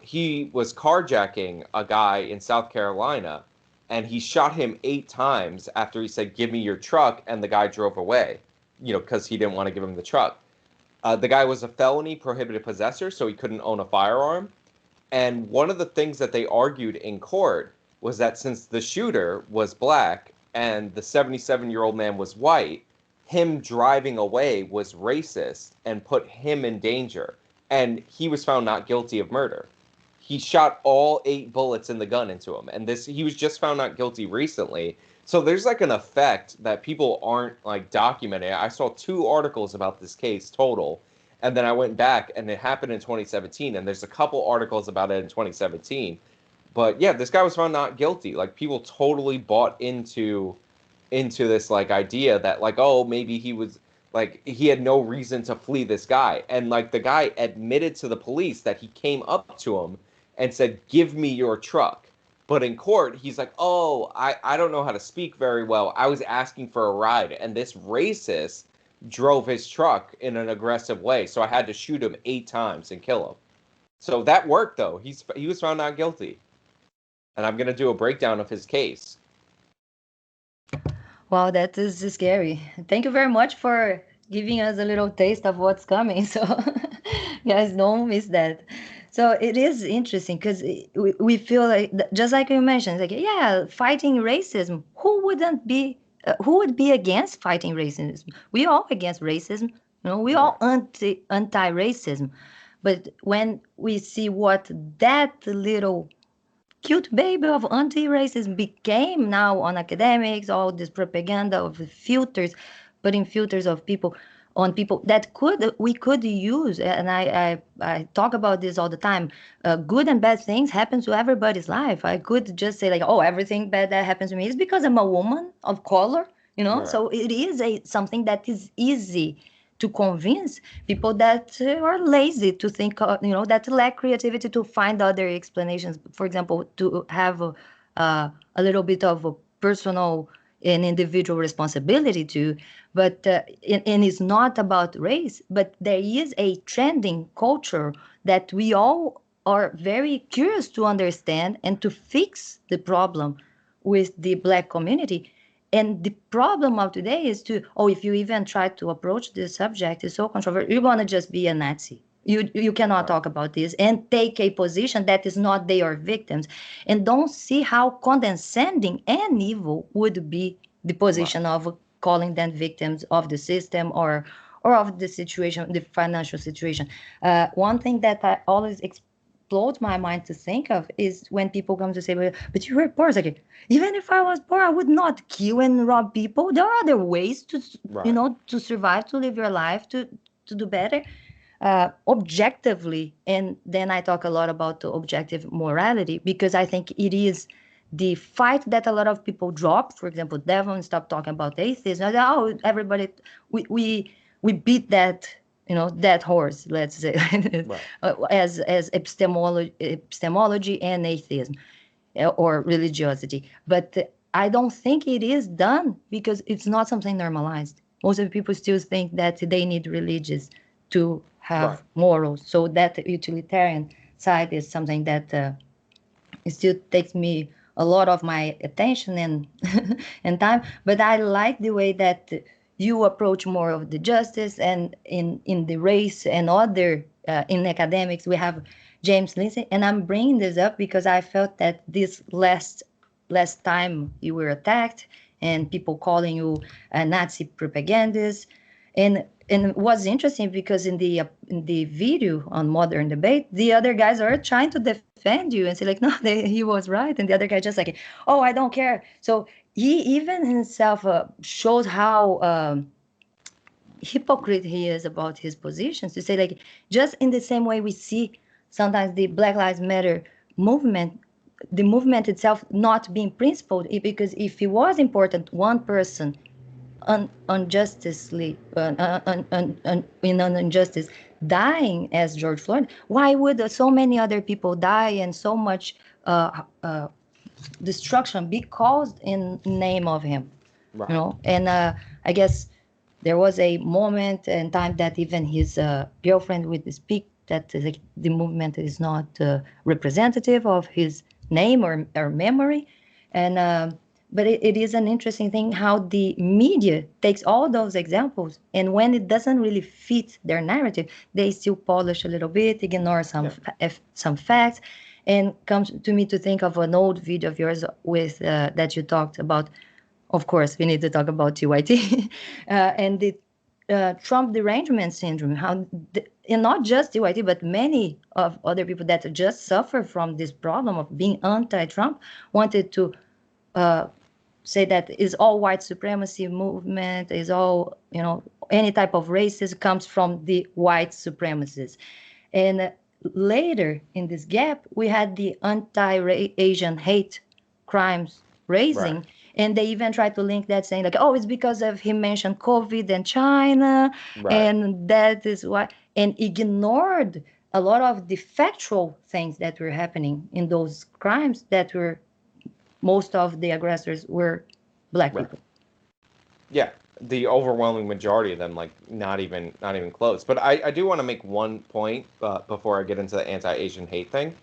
He was carjacking a guy in South Carolina, and he shot him 8 times after he said, "Give me your truck," and the guy drove away, because he didn't want to give him the truck. The guy was a felony prohibited possessor, so he couldn't own a firearm. And one of the things that they argued in court was that since the shooter was black and the 77-year-old man was white, him driving away was racist and put him in danger. And he was found not guilty of murder. He shot all 8 bullets in the gun into him. And he was just found not guilty recently. So there's like an effect that people aren't like documenting. I saw 2 articles about this case total, and then I went back, and it happened in 2017, and there's a couple articles about it in 2017. But yeah, this guy was found not guilty. Like people totally bought into this like idea that like, oh, maybe he was like he had no reason to flee this guy. And like the guy admitted to the police that he came up to him and said, "Give me your truck." But in court, he's like, "Oh, I don't know how to speak very well. I was asking for a ride, and this racist drove his truck in an aggressive way, so I had to shoot him 8 times and kill him." So that worked though. He was found not guilty. And I'm gonna do a breakdown of his case. Wow, that is scary. Thank you very much for giving us a little taste of what's coming. So, guys, don't miss that. So it is interesting because we feel like, just like you mentioned, like, yeah, fighting racism. Who would be against fighting racism? We all against racism. We all Right. anti-racism. But when we see what that little cute baby of anti-racism became now on academics, all this propaganda of the filters, putting filters of people on people that we could use. And I talk about this all the time. Good and bad things happen to everybody's life. I could just say like, oh, everything bad that happens to me is because I'm a woman of color. Right. So it is something that is easy to convince people that are lazy to think, that lack creativity to find other explanations. For example, to have a little bit of a personal and individual responsibility too. But and it's not about race, but there is a trending culture that we all are very curious to understand and to fix the problem with the Black community. And the problem of today is if you even try to approach this subject, it's so controversial, you're going to just be a Nazi. You cannot talk about this and take a position that is not they are victims, and don't see how condescending and evil would be the position of calling them victims of the system or of the situation, the financial situation. One thing that I always explodes my mind to think of is when people come to say, but you were poor. It's like, even if I was poor, I would not kill and rob people. There are other ways to, to survive, to live your life, to do better. Objectively, and then I talk a lot about the objective morality, because I think it is the fight that a lot of people drop. For example, Devin stopped talking about atheism. Everybody, we beat that, that horse, let's say, as epistemology and atheism or religiosity. But I don't think it is done because it's not something normalized. Most of the people still think that they need religious to have morals. So that utilitarian side is something that it still takes me a lot of my attention and and time. But I like the way that you approach more of the justice, and in the race and other in academics we have James Lindsay. And I'm bringing this up because I felt that this last time you were attacked and people calling you a Nazi propagandist. And it was interesting because in the video on Modern Debate, the other guys are trying to defend you and say like, no, he was right, and the other guy just like, oh, I don't care. So he even himself shows how hypocrite he is about his positions, to say like, just in the same way we see sometimes the Black Lives Matter movement, the movement itself not being principled, because if it was important, one person unjustly in an injustice dying as George Floyd, why would so many other people die and so much destruction be caused in name of him? And I guess there was a moment and time that even his girlfriend would speak that like, the movement is not representative of his name or memory. And but it is an interesting thing how the media takes all those examples, and when it doesn't really fit their narrative, they still polish a little bit, ignore some facts, and comes to me to think of an old video of yours with that you talked about. Of course, we need to talk about TYT and the Trump derangement syndrome. And not just TYT, but many of other people that just suffer from this problem of being anti-Trump wanted to say that is all white supremacy movement, is all, any type of racism comes from the white supremacists. And later in this gap, we had the anti-Asian hate crimes raising. And they even tried to link that, saying like, oh, it's because of he mentioned COVID and China, and that is why, and ignored a lot of the factual things that were happening in those crimes that were, most of the aggressors were Black people. Yeah, the overwhelming majority of them, like not even close. But I do want to make one point before I get into the anti-Asian hate thing,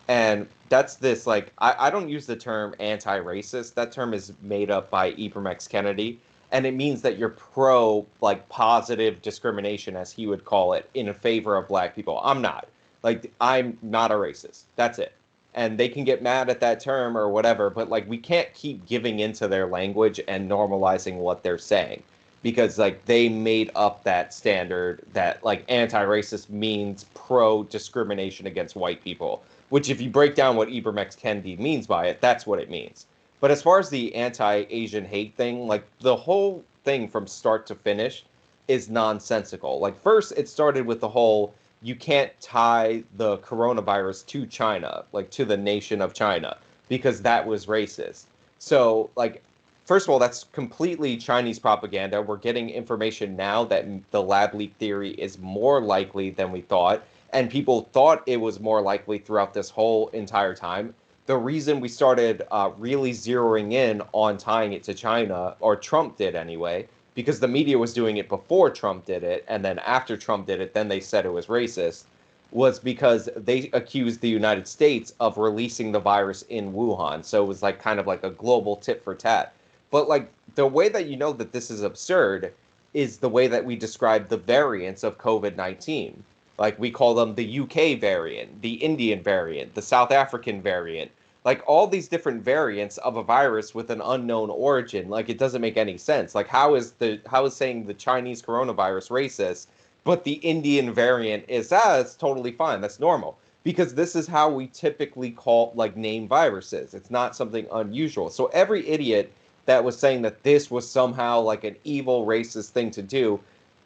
and that's this, like, I don't use the term anti-racist. That term is made up by Ibram X. Kennedy, and it means that you're pro, like, positive discrimination, as he would call it, in favor of Black people. I'm not. Like, I'm not a racist. That's it. And they can get mad at that term or whatever, but like, we can't keep giving into their language and normalizing what they're saying, because like, they made up that standard that like anti-racist means pro discrimination against white people, which if you break down what Ibram X. Kendi means by it, that's what it means. But as far as the anti-Asian hate thing, like the whole thing from start to finish is nonsensical. Like, first it started with the whole, you can't tie the coronavirus to China, like to the nation of China, because that was racist. So, like, first of all, that's completely Chinese propaganda. We're getting information now that the lab leak theory is more likely than we thought, and people thought it was more likely throughout this whole entire time. The reason we started really zeroing in on tying it to China, or Trump did anyway, because the media was doing it before Trump did it, and then after Trump did it, then they said it was racist, was because they accused the United States of releasing the virus in Wuhan. So it was like kind of like a global tit for tat. But like the way that you know that this is absurd is the way that we describe the variants of COVID-19. Like we call them the UK variant, the Indian variant, the South African variant, like all these different variants of a virus with an unknown origin. Like it doesn't make any sense. Like how is saying the Chinese coronavirus racist, but the Indian variant is it's totally fine. That's normal. Because this is how we typically call like name viruses. It's not something unusual. So every idiot that was saying that this was somehow like an evil racist thing to do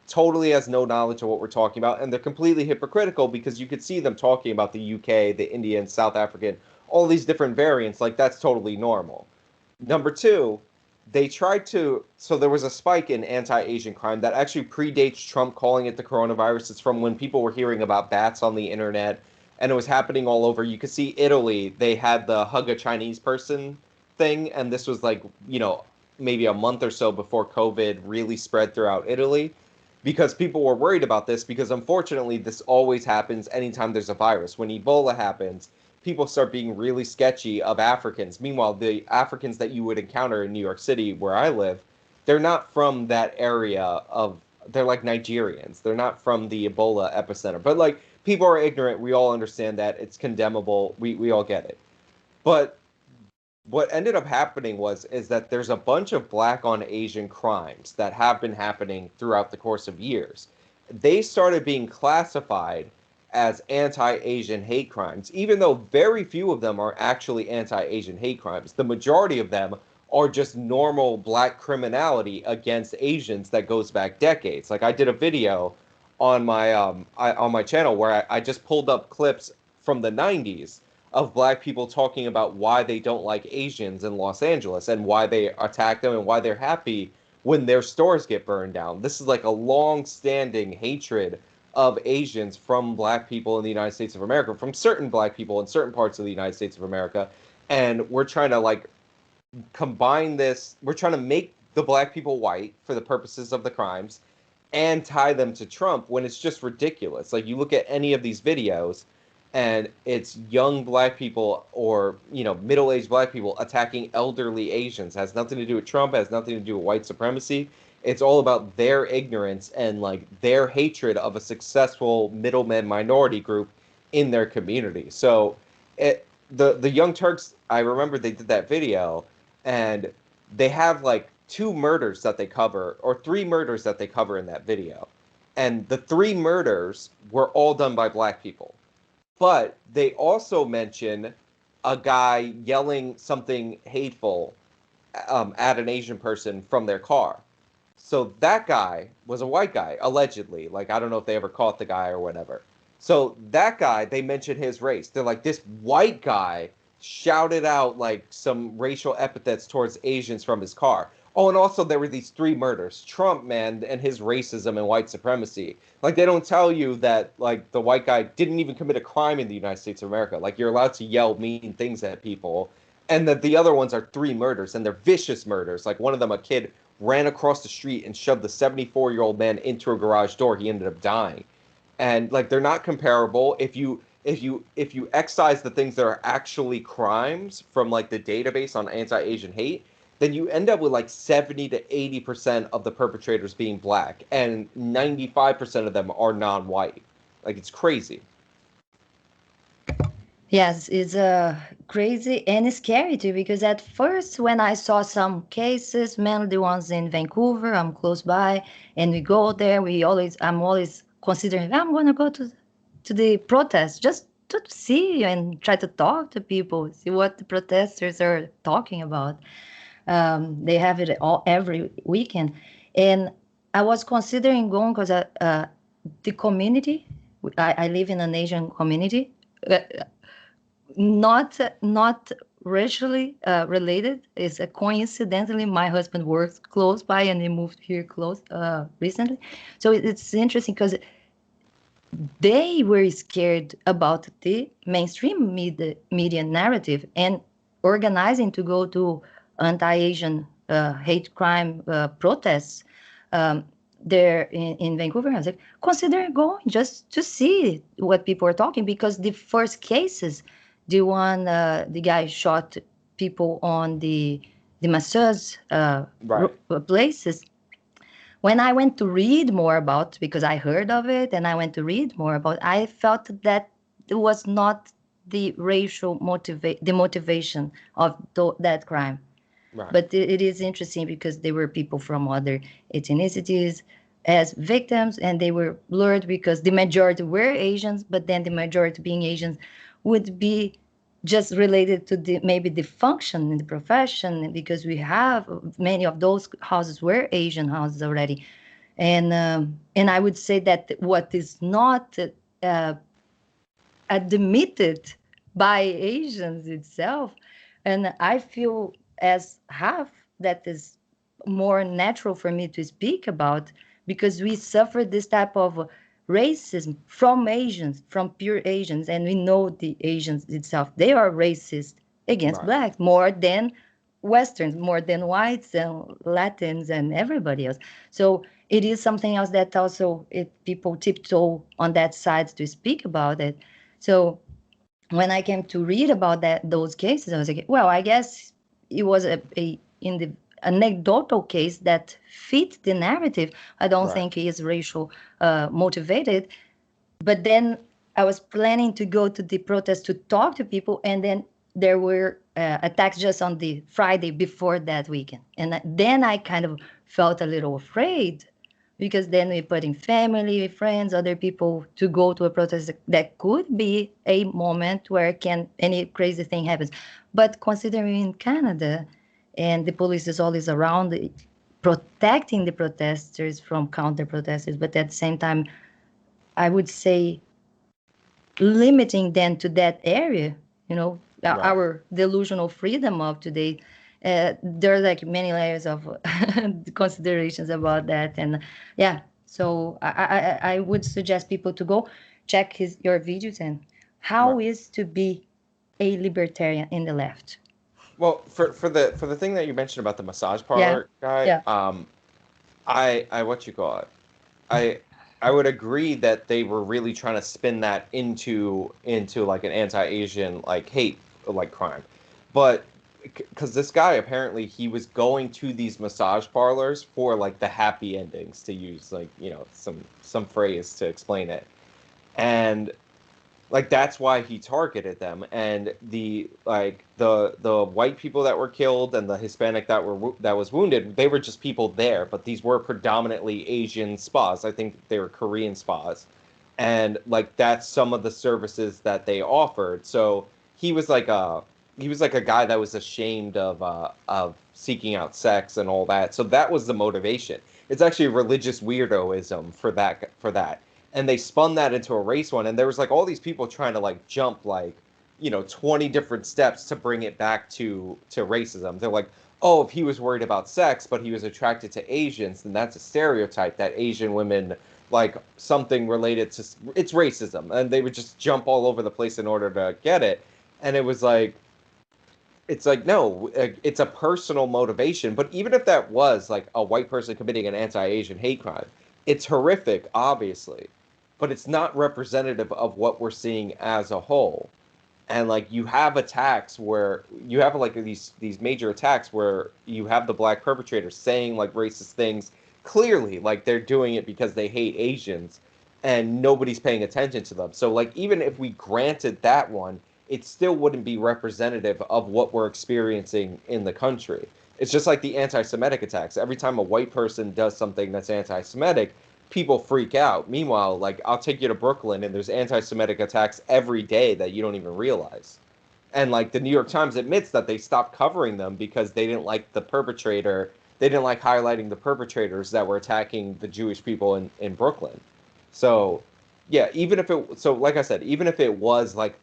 totally has no knowledge of what we're talking about, and they're completely hypocritical because you could see them talking about the UK, the Indian, South African, all these different variants, like that's totally normal. Number two, they tried to, so there was a spike in anti-Asian crime that actually predates Trump calling it the coronavirus. It's from when people were hearing about bats on the internet, and it was happening all over. You could see Italy, they had the hug a Chinese person thing, and this was like, maybe a month or so before COVID really spread throughout Italy, because people were worried about this, because unfortunately this always happens anytime there's a virus. When Ebola happens, people start being really sketchy of Africans. Meanwhile, the Africans that you would encounter in New York City, where I live, they're not from that area of, they're like Nigerians. They're not from the Ebola epicenter. But like, people are ignorant. We all understand that. It's condemnable. We all get it. But what ended up happening is that there's a bunch of black on Asian crimes that have been happening throughout the course of years. They started being classified as anti-Asian hate crimes, even though very few of them are actually anti-Asian hate crimes. The majority of them are just normal black criminality against Asians that goes back decades. Like I did a video on my channel where I just pulled up clips from the 90s of black people talking about why they don't like Asians in Los Angeles and why they attack them and why they're happy when their stores get burned down. This is like a long-standing hatred of Asians from black people in the United States of America, from certain black people in certain parts of the United States of America. And we're trying to like combine this. We're trying to make the black people white for the purposes of the crimes and tie them to Trump when it's just ridiculous. Like you look at any of these videos and it's young black people or, middle-aged black people attacking elderly Asians. It has nothing to do with Trump. It has nothing to do with white supremacy. It's all about their ignorance and like their hatred of a successful middleman minority group in their community. So the Young Turks, I remember they did that video, and they have like 2 murders that they cover, or 3 murders that they cover in that video. And the 3 murders were all done by black people. But they also mention a guy yelling something hateful at an Asian person from their car. So that guy was a white guy, allegedly. Like, I don't know if they ever caught the guy or whatever. So that guy, they mentioned his race. They're like, this white guy shouted out like some racial epithets towards Asians from his car. Oh, and also there were these 3 murders. Trump, man, and his racism and white supremacy. Like, they don't tell you that, like, the white guy didn't even commit a crime in the United States of America. Like, you're allowed to yell mean things at people. And that the other ones are 3 murders, and they're vicious murders. Like, one of them, a kid ran across the street and shoved the 74-year-old man into a garage door. He ended up dying. And, like, they're not comparable. If you excise the things that are actually crimes from, like, the database on anti-Asian hate, then you end up with like 70 to 80% of the perpetrators being black, and 95% of them are non-white. Like, it's crazy. Yes, it's crazy and scary too, because at first when I saw some cases, mainly the ones in Vancouver, I'm close by, and we go there, I'm always considering, I'm going to go to the protest just to see and try to talk to people, see what the protesters are talking about. They have it every weekend. And I was considering going because the community, I live in an Asian community, not racially related. Is coincidentally my husband works close by and he moved here close recently. So it's interesting because they were scared about the mainstream media narrative and organizing to go to anti-Asian hate crime protests there in Vancouver. I was like, consider going just to see what people are talking, because the first cases, the guy shot people on the massage Right. places. When I went to read more about, because I heard of it and I went to read more about, I felt that it was not the the motivation of that crime. Right. But it is interesting because they were people from other ethnicities as victims, and they were blurred because the majority were Asians, but then the majority being Asians would be just related to the maybe the function in the profession, because we have many of those houses were Asian houses already. And I would say that what is not admitted by Asians itself. And I feel as half that is more natural for me to speak about, because we suffer this type of racism from Asians, from pure Asians. And we know the Asians itself, they are racist against Right. blacks more than Westerns, more than whites and Latins and everybody else. So it is something else that also people tiptoe on that side to speak about it. So when I came to read about those cases, I was like, well, I guess it was a in the anecdotal case that fit the narrative. I don't Right. think he is racial motivated. But then I was planning to go to the protest to talk to people, and then there were attacks just on the Friday before that weekend, and then I kind of felt a little afraid, because then we put in family, friends, other people to go to a protest that could be a moment where can any crazy thing happens. But considering in Canada, and the police is always around protecting the protesters from counter protesters, but at the same time, I would say limiting them to that area, Right. our delusional freedom of today. There are like many layers of considerations about that. And yeah, so I would suggest people to go check your videos and how Right. is to be a libertarian in the left. Well, for the thing that you mentioned about the massage Yeah, parlor guy, yeah, I what you call it? I I would agree that they were really trying to spin that into like an anti-Asian like hate like crime, but because this guy apparently he was going to these massage parlors for like the happy endings, to use like some phrase to explain it, and like that's why he targeted them. And the white people that were killed and the Hispanic that was wounded, they were just people there, but these were predominantly Asian spas. I think they were Korean spas, and like that's some of the services that they offered. So he was like a he was like a guy that was ashamed of seeking out sex and all that. So that was the motivation. It's actually a religious weirdoism for that, and they spun that into a race one, and there was like all these people trying to like jump like 20 different steps to bring it back to racism. They're like, oh, if he was worried about sex but he was attracted to Asians, then that's a stereotype that Asian women like something related to it's racism. And they would just jump all over the place in order to get it. And it was like, it's like, no, it's a personal motivation. But even if that was like a white person committing an anti-Asian hate crime, it's horrific, obviously, but it's not representative of what we're seeing as a whole. And like you have attacks where you have like these major attacks where you have the black perpetrators saying like racist things clearly, like they're doing it because they hate Asians, and nobody's paying attention to them. So like even if we granted that one, it still wouldn't be representative of what we're experiencing in the country. It's just like the anti-Semitic attacks. Every time a white person does something that's anti-Semitic, people freak out. Meanwhile, like I'll take you to Brooklyn and there's anti-Semitic attacks every day that you don't even realize. And like the New York Times admits that they stopped covering them because they didn't like the perpetrator. They didn't like highlighting the perpetrators that were attacking the Jewish people in Brooklyn. So Yeah, even if it so like I said, even if it was like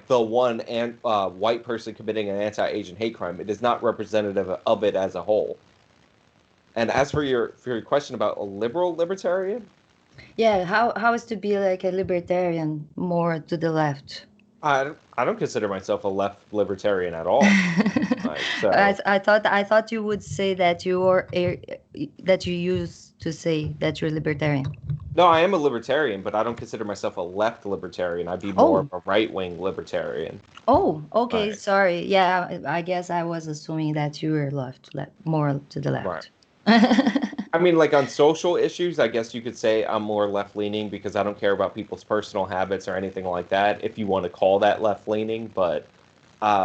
the one and white person committing an anti-Asian hate crime, it is not representative of it as a whole. And as for your question about a liberal libertarian, Yeah, how is to be like a libertarian more to the left? I don't consider myself a left libertarian at all. So I thought you would say that that you used to say that you're libertarian. no, I am a libertarian, but I don't consider myself a left libertarian. I'd be more of Oh, a right-wing libertarian. oh, okay, Right. sorry. Yeah, I guess I was assuming that you were more to the Right. left. I mean, like on social issues, I guess you could say I'm more left-leaning because I don't care about people's personal habits or anything like that, if you want to call that left-leaning. But I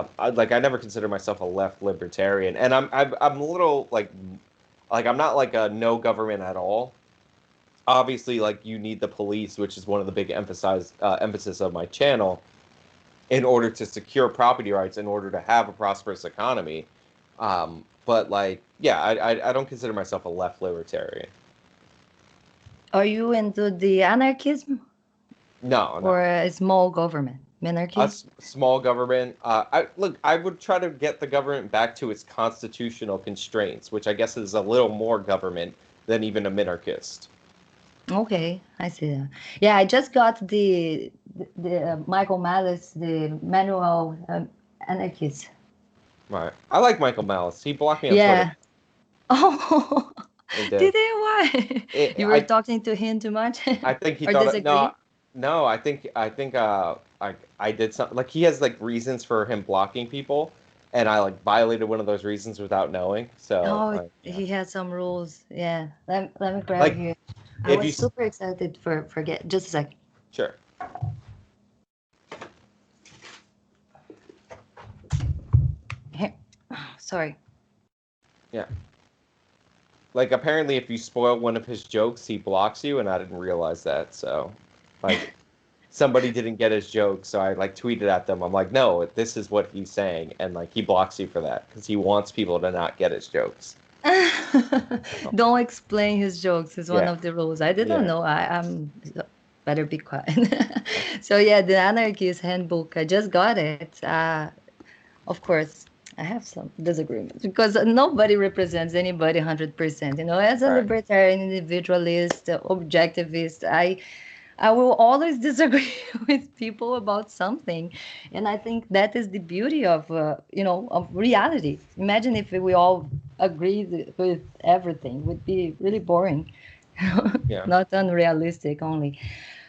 never consider myself a left libertarian, and I'm a little like I'm not like a no government at all. Obviously, like you need the police, which is one of the big emphasis of my channel, in order to secure property rights, in order to have a prosperous economy. But like, yeah, I don't consider myself a left libertarian. Are you into the anarchism No, or no. a small government? Monarchy? Us small government. I would try to get the government back to its constitutional constraints, which I guess is a little more government than even a minarchist. Okay, I see that. Yeah, I just got the Michael Malice, the manual anarchist. Right. I like Michael Malice. He blocked me on Twitter. Yeah. Oh, He did did. they? Why? It, You were talking to him too much I think he or thought no, disagree? no. I did something like he has like reasons for him blocking people, and I like violated one of those reasons without knowing. So Oh, yeah, he had some rules. Yeah. Let me grab like here. I if you was super excited for get just a sec. sure, Here. Sorry. yeah, like apparently if you spoil one of his jokes, he blocks you, and I didn't realize that. So like somebody didn't get his joke, so I like tweeted at them. I'm like, no, this is what he's saying, and like he blocks you for that because he wants people to not get his jokes. So, Don't explain his jokes is one yeah, of the rules. I didn't yeah. know. I'm better be quiet. So yeah, the anarchist handbook. I just got it. Of course, I have some disagreements because nobody represents anybody 100%. You know, as a Right. libertarian, individualist, objectivist, I will always disagree with people about something, and I think that is the beauty of of reality. Imagine if we all agreed with everything; it would be really boring, Yeah. not unrealistic only.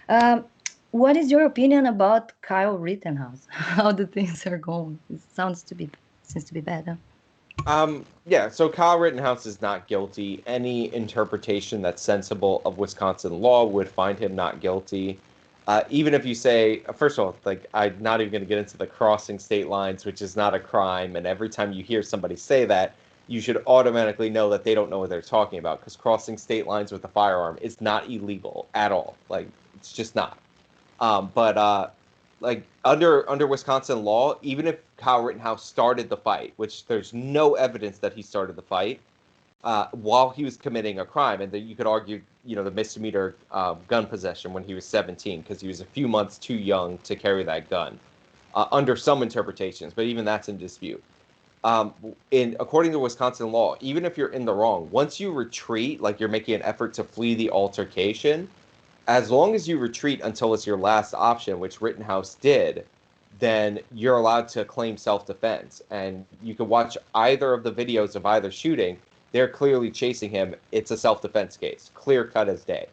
Um, what is your opinion about Kyle Rittenhouse? How the things are going? It seems to be bad, huh? Yeah, so Kyle Rittenhouse is not guilty. Any interpretation that's sensible of Wisconsin law would find him not guilty. Even if you say, first of all, like I'm not even going to get into the crossing state lines, which is not a crime. And every time you hear somebody say that, you should automatically know that they don't know what they're talking about because crossing state lines with a firearm is not illegal at all. Like it's just not. But like under Wisconsin law, even if Kyle Rittenhouse started the fight, which there's no evidence that he started the fight while he was committing a crime, and that you could argue, the misdemeanor gun possession when he was 17 because he was a few months too young to carry that gun. Under some interpretations, but even that's in dispute. In according to Wisconsin law, even if you're in the wrong, once you retreat, like you're making an effort to flee the altercation, as long as you retreat until it's your last option, which Rittenhouse did, then you're allowed to claim self-defense. And you can watch either of the videos of either shooting. They're clearly chasing him. It's a self-defense case, clear cut as day.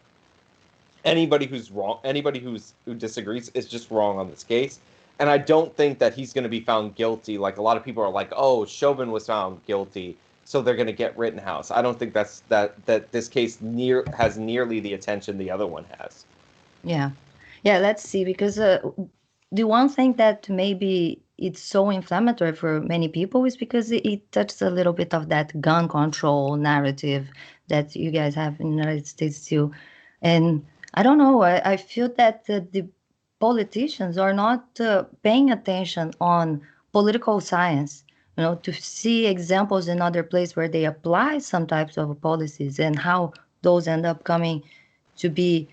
Anybody who's wrong, who disagrees is just wrong on this case. And I don't think that he's going to be found guilty. Like a lot of people are like, oh, Chauvin was found guilty, so they're going to get Rittenhouse. I don't think that this case has nearly the attention the other one has. Yeah, yeah. Let's see, because the one thing that maybe it's so inflammatory for many people is because it touches a little bit of that gun control narrative that you guys have in the United States too. And I don't know, I feel that the politicians are not paying attention on political science, to see examples in other places where they apply some types of policies and how those end up coming to be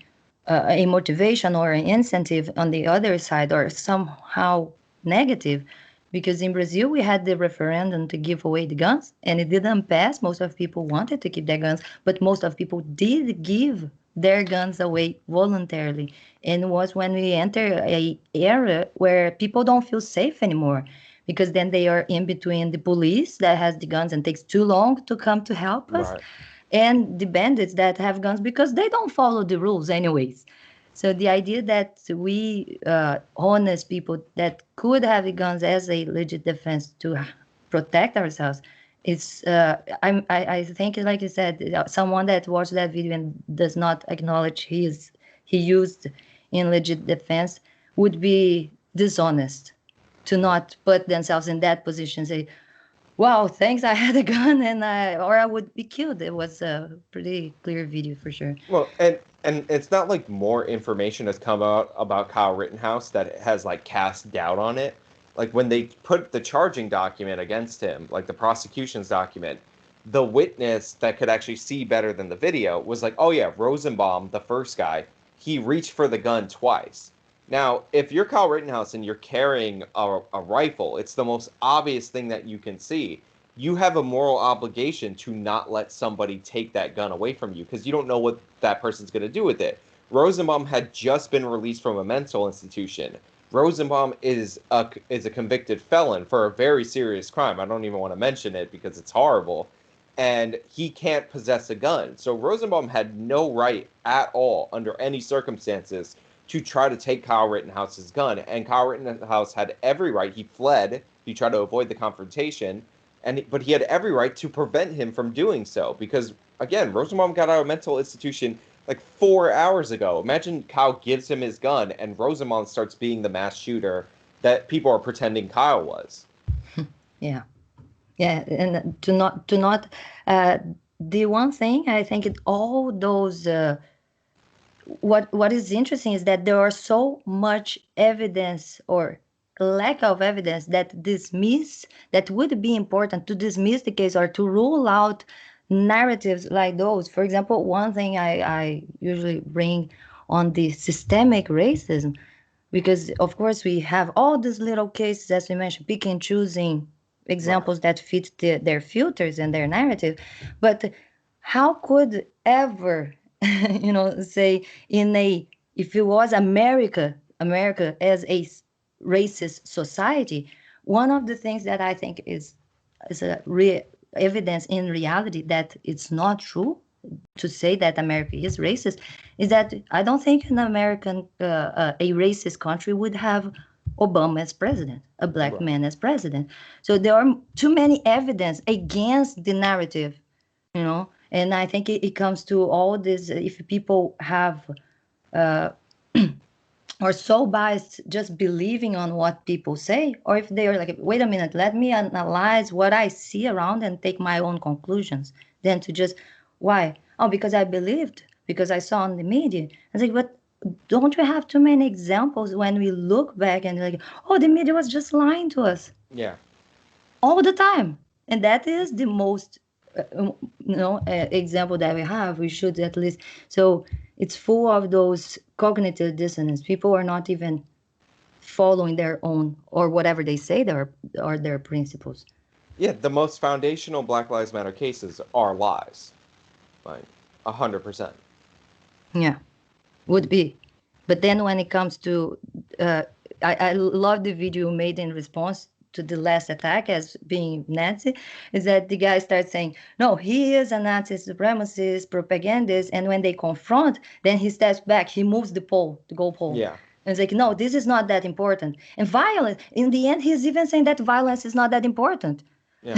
a motivation or an incentive on the other side, or somehow negative. Because in Brazil, we had the referendum to give away the guns, and it didn't pass. Most of people wanted to keep their guns, but most of people did give their guns away voluntarily. And it was when we enter a era where people don't feel safe anymore, because then they are in between the police that has the guns and takes too long to come to help us, Right. and the bandits that have guns because they don't follow the rules anyways. So the idea that we honest people that could have the guns as a legit defense to protect ourselves, it's I think, like you said, someone that watched that video and does not acknowledge he used in legit defense would be dishonest to not put themselves in that position. Say, wow, thanks, I had a gun, or I would be killed. It was a pretty clear video for sure. Well, and it's not like more information has come out about Kyle Rittenhouse that has like cast doubt on it. Like when they put the charging document against him, like the prosecution's document, the witness that could actually see better than the video was like, oh yeah, Rosenbaum, the first guy, he reached for the gun twice. Now, if you're Kyle Rittenhouse and you're carrying a rifle, it's the most obvious thing that you can see. You have a moral obligation to not let somebody take that gun away from you because you don't know what that person's going to do with it. Rosenbaum had just been released from a mental institution. Rosenbaum is a convicted felon for a very serious crime. I don't even want to mention it because it's horrible. And he can't possess a gun. So Rosenbaum had no right at all, under any circumstances, to try to take Kyle Rittenhouse's gun. And Kyle Rittenhouse had every right. He fled. He tried to avoid the confrontation. But he had every right to prevent him from doing so because, again, Rosenbaum got out of a mental institution like 4 hours ago. Imagine Kyle gives him his gun and Rosenbaum starts being the mass shooter that people are pretending Kyle was. Yeah, yeah, and to not the one thing I think all those what is interesting is that there are so much evidence or lack of evidence that would be important to dismiss the case or to rule out narratives like those. For example, one thing I usually bring on the systemic racism, because of course we have all these little cases, as we mentioned, picking and choosing Right. examples that fit their filters and their narrative. But how could ever say in a, if it was America as a racist society, one of the things that I think is evidence in reality that it's not true to say that America is racist, is that I don't think an a racist country would have Obama as president, a black Right. man as president. So there are too many evidence against the narrative, and I think it comes to all this. If people have are so biased just believing on what people say, or if they are like, wait a minute, let me analyze what I see around and take my own conclusions, then to just, why? Oh, because I believed, because I saw on the media. I was like, but don't you have too many examples when we look back and like, oh, the media was just lying to us Yeah. all the time? And that is the most example that we have. We should at least, so it's full of those cognitive dissonance. People are not even following their own or whatever they say are their principles. Yeah, the most foundational Black Lives Matter cases are lies. Like 100%. Yeah, would be. But then when it comes to, uh, I love the video made in response to the last attack as being Nazi, is that the guy starts saying, no, he is a Nazi supremacist, propagandist. And when they confront, then he steps back, he moves the goal pole. Yeah. And it's like, no, this is not that important. And violence, in the end, he's even saying that violence is not that important. Yeah.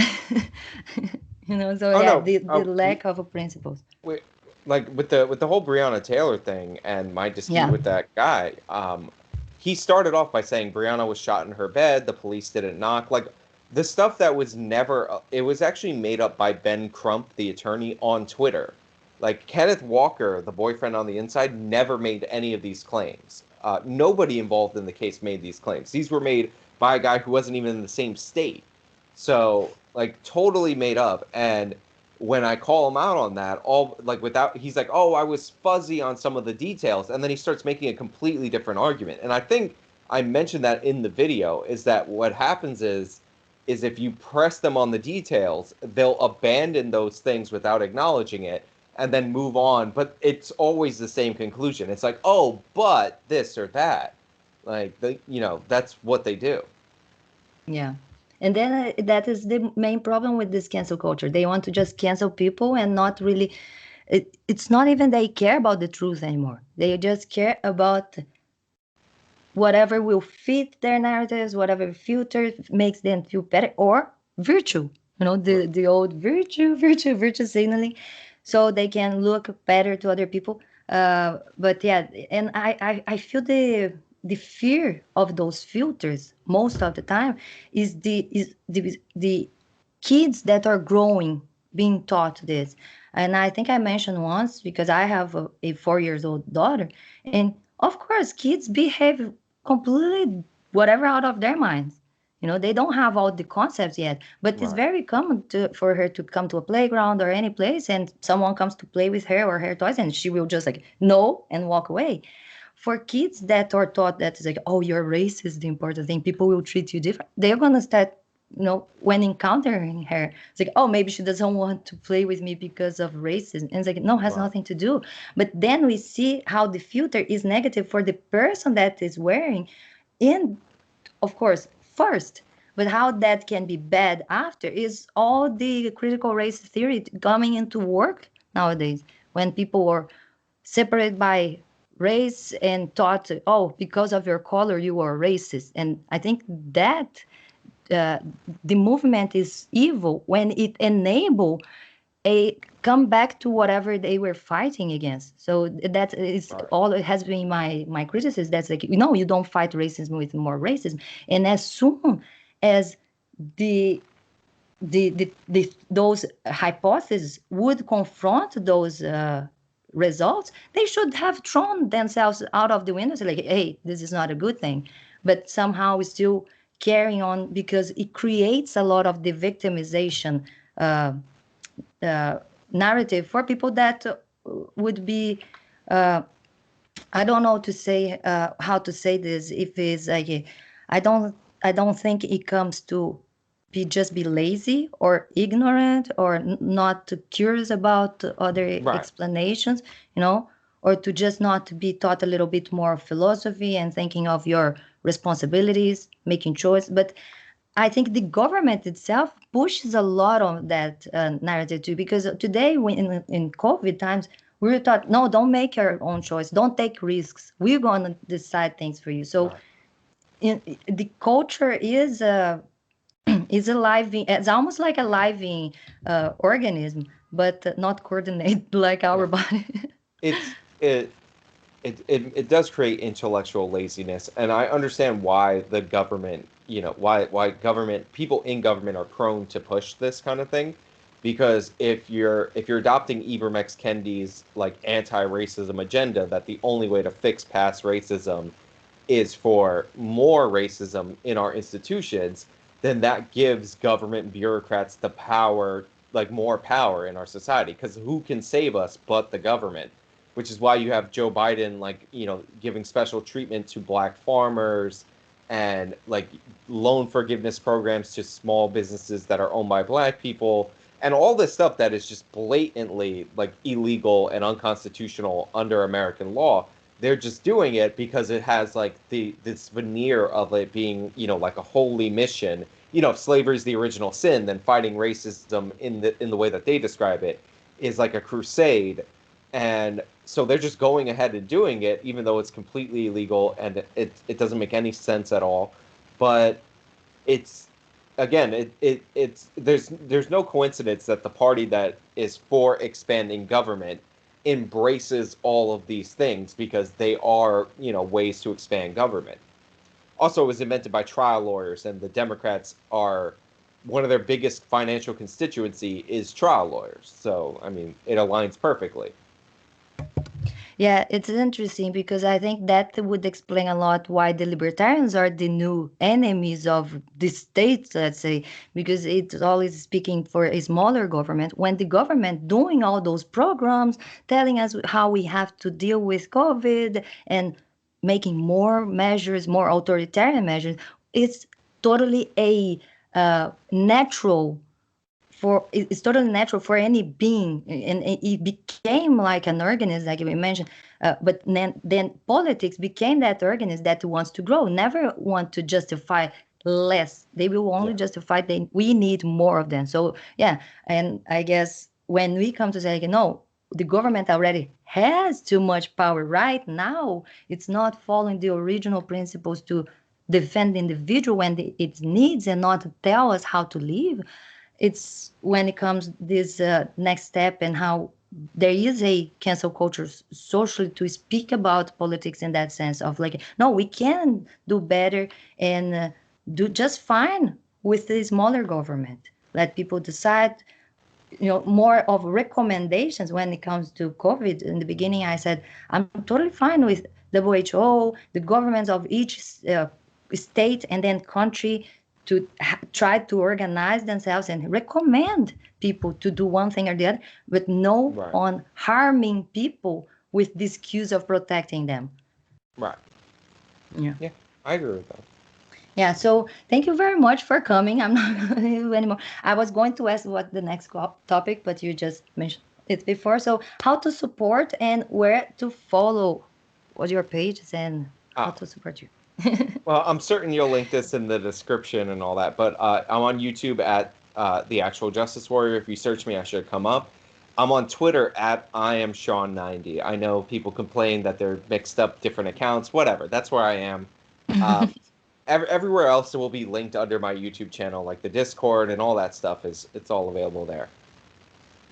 So Oh yeah, no. the lack of principles. Wait, like with the whole Breonna Taylor thing and my dispute Yeah. with that guy, he started off by saying Breonna was shot in her bed, the police didn't knock. Like the stuff that was never, it was actually made up by Ben Crump, the attorney, on Twitter. Like Kenneth Walker, the boyfriend on the inside, never made any of these claims. Nobody involved in the case made these claims. These were made by a guy who wasn't even in the same state. So, like, totally made up. And when I call him out on that, all like without, he's like, oh, I was fuzzy on some of the details. And then he starts making a completely different argument. And I think I mentioned that in the video, is that what happens is if you press them on the details, they'll abandon those things without acknowledging it and then move on. But it's always the same conclusion. It's like, oh, but this or that. Like, that's what they do. Yeah. And then that is the main problem with this cancel culture. They want to just cancel people and not really, it's not even they care about the truth anymore. They just care about whatever will fit their narratives, whatever filter makes them feel better, or virtue, the old virtue signaling, so they can look better to other people. But yeah, and I feel the fear of those filters most of the time is the kids that are growing being taught this. And I think I mentioned once, because I have a 4 years old daughter, and of course kids behave completely whatever out of their minds. They don't have all the concepts yet, but it's very common for her to come to a playground or any place, and someone comes to play with her or her toys, and she will just like no and walk away. For kids that are taught that it's like, oh, your race is the important thing, people will treat you different, they're gonna start, when encountering her, it's like, oh, maybe she doesn't want to play with me because of racism. And it's like, no, has nothing to do. But then we see how the filter is negative for the person that is wearing, in, of course, first, but how that can be bad after is all the critical race theory coming into work nowadays, when people are separated by race and taught, oh, because of your color you are racist. And I think that the movement is evil when it enable a come back to whatever they were fighting against. So that is all it has been my criticism. That's like, you don't fight racism with more racism. And as soon as the those hypotheses would confront those results, they should have thrown themselves out of the window, so like, hey, this is not a good thing. But somehow we still carrying on because it creates a lot of the victimization narrative for people that would be, I don't know to say how to say this. If it's like, I don't think it comes to be lazy or ignorant or not curious about other explanations, or to just not be taught a little bit more philosophy and thinking of your responsibilities, making choice. But I think the government itself pushes a lot on that narrative too, because today, when in COVID times, we were taught, no, don't make your own choice, don't take risks. We're going to decide things for you. So, the culture is is a living. It's almost like a living organism, but not coordinated like our body. It does create intellectual laziness, and I understand why the government, why government people in government are prone to push this kind of thing, because if you're adopting Ibram X. Kendi's like anti-racism agenda, that the only way to fix past racism is for more racism in our institutions, then that gives government bureaucrats the power, like more power in our society, because who can save us but the government? Which is why you have Joe Biden, like, giving special treatment to black farmers and like loan forgiveness programs to small businesses that are owned by black people, and all this stuff that is just blatantly like illegal and unconstitutional under American law. They're just doing it because it has like this veneer of it being, like a holy mission. If slavery is the original sin, then fighting racism in the way that they describe it is like a crusade. And so they're just going ahead and doing it, even though it's completely illegal and it doesn't make any sense at all. But it's, again, it's there's no coincidence that the party that is for expanding government embraces all of these things, because they are, ways to expand government. Also, it was invented by trial lawyers, and the Democrats are, one of their biggest financial constituency is trial lawyers. So, I mean, it aligns perfectly. Yeah, it's interesting because I think that would explain a lot why the libertarians are the new enemies of the states, let's say, because it's always speaking for a smaller government. When the government doing all those programs, telling us how we have to deal with COVID and making more measures, more authoritarian measures, it's totally a natural for it's totally natural for any being, and it became like an organism, like we mentioned. But then politics became that organism that wants to grow, never want to justify less. They will only Yeah. justify that we need more of them. So yeah, and I guess when we come to say, like, no, the government already has too much power right now. It's not following the original principles to defend the individual when it needs, and not tell us how to live. It's when it comes this next step, and how there is a cancel culture socially to speak about politics in that sense of like, no, we can do better, and do just fine with the smaller government. Let people decide, more of recommendations. When it comes to COVID, in the beginning I said I'm totally fine with WHO, the governments of each state and then country, to try to organize themselves and recommend people to do one thing or the other, but no Right. on harming people with the excuse of protecting them. Right. Yeah. Yeah. I agree with that. Yeah, so thank you very much for coming. I'm not going to do anymore. I was going to ask what the next topic, but you just mentioned it before. So, how to support and where to follow what your pages and how Ah, to support you. well, I'm certain you'll link this in the description and all that, but I'm on YouTube at the actual Justice Warrior. If you search me, I should come up. I'm on Twitter at I am Sean90. I know people complain that they're mixed up different accounts, whatever. That's where I am. Uh, everywhere else it will be linked under my YouTube channel, like the Discord and all that stuff is it's all available there.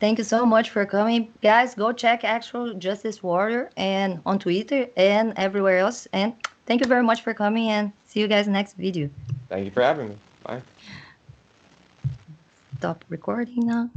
Thank you so much for coming. Guys, go check Actual Justice Warrior and on Twitter and everywhere else. And thank you very much for coming, and see you guys next video. Thank you for having me. Bye. Stop recording now.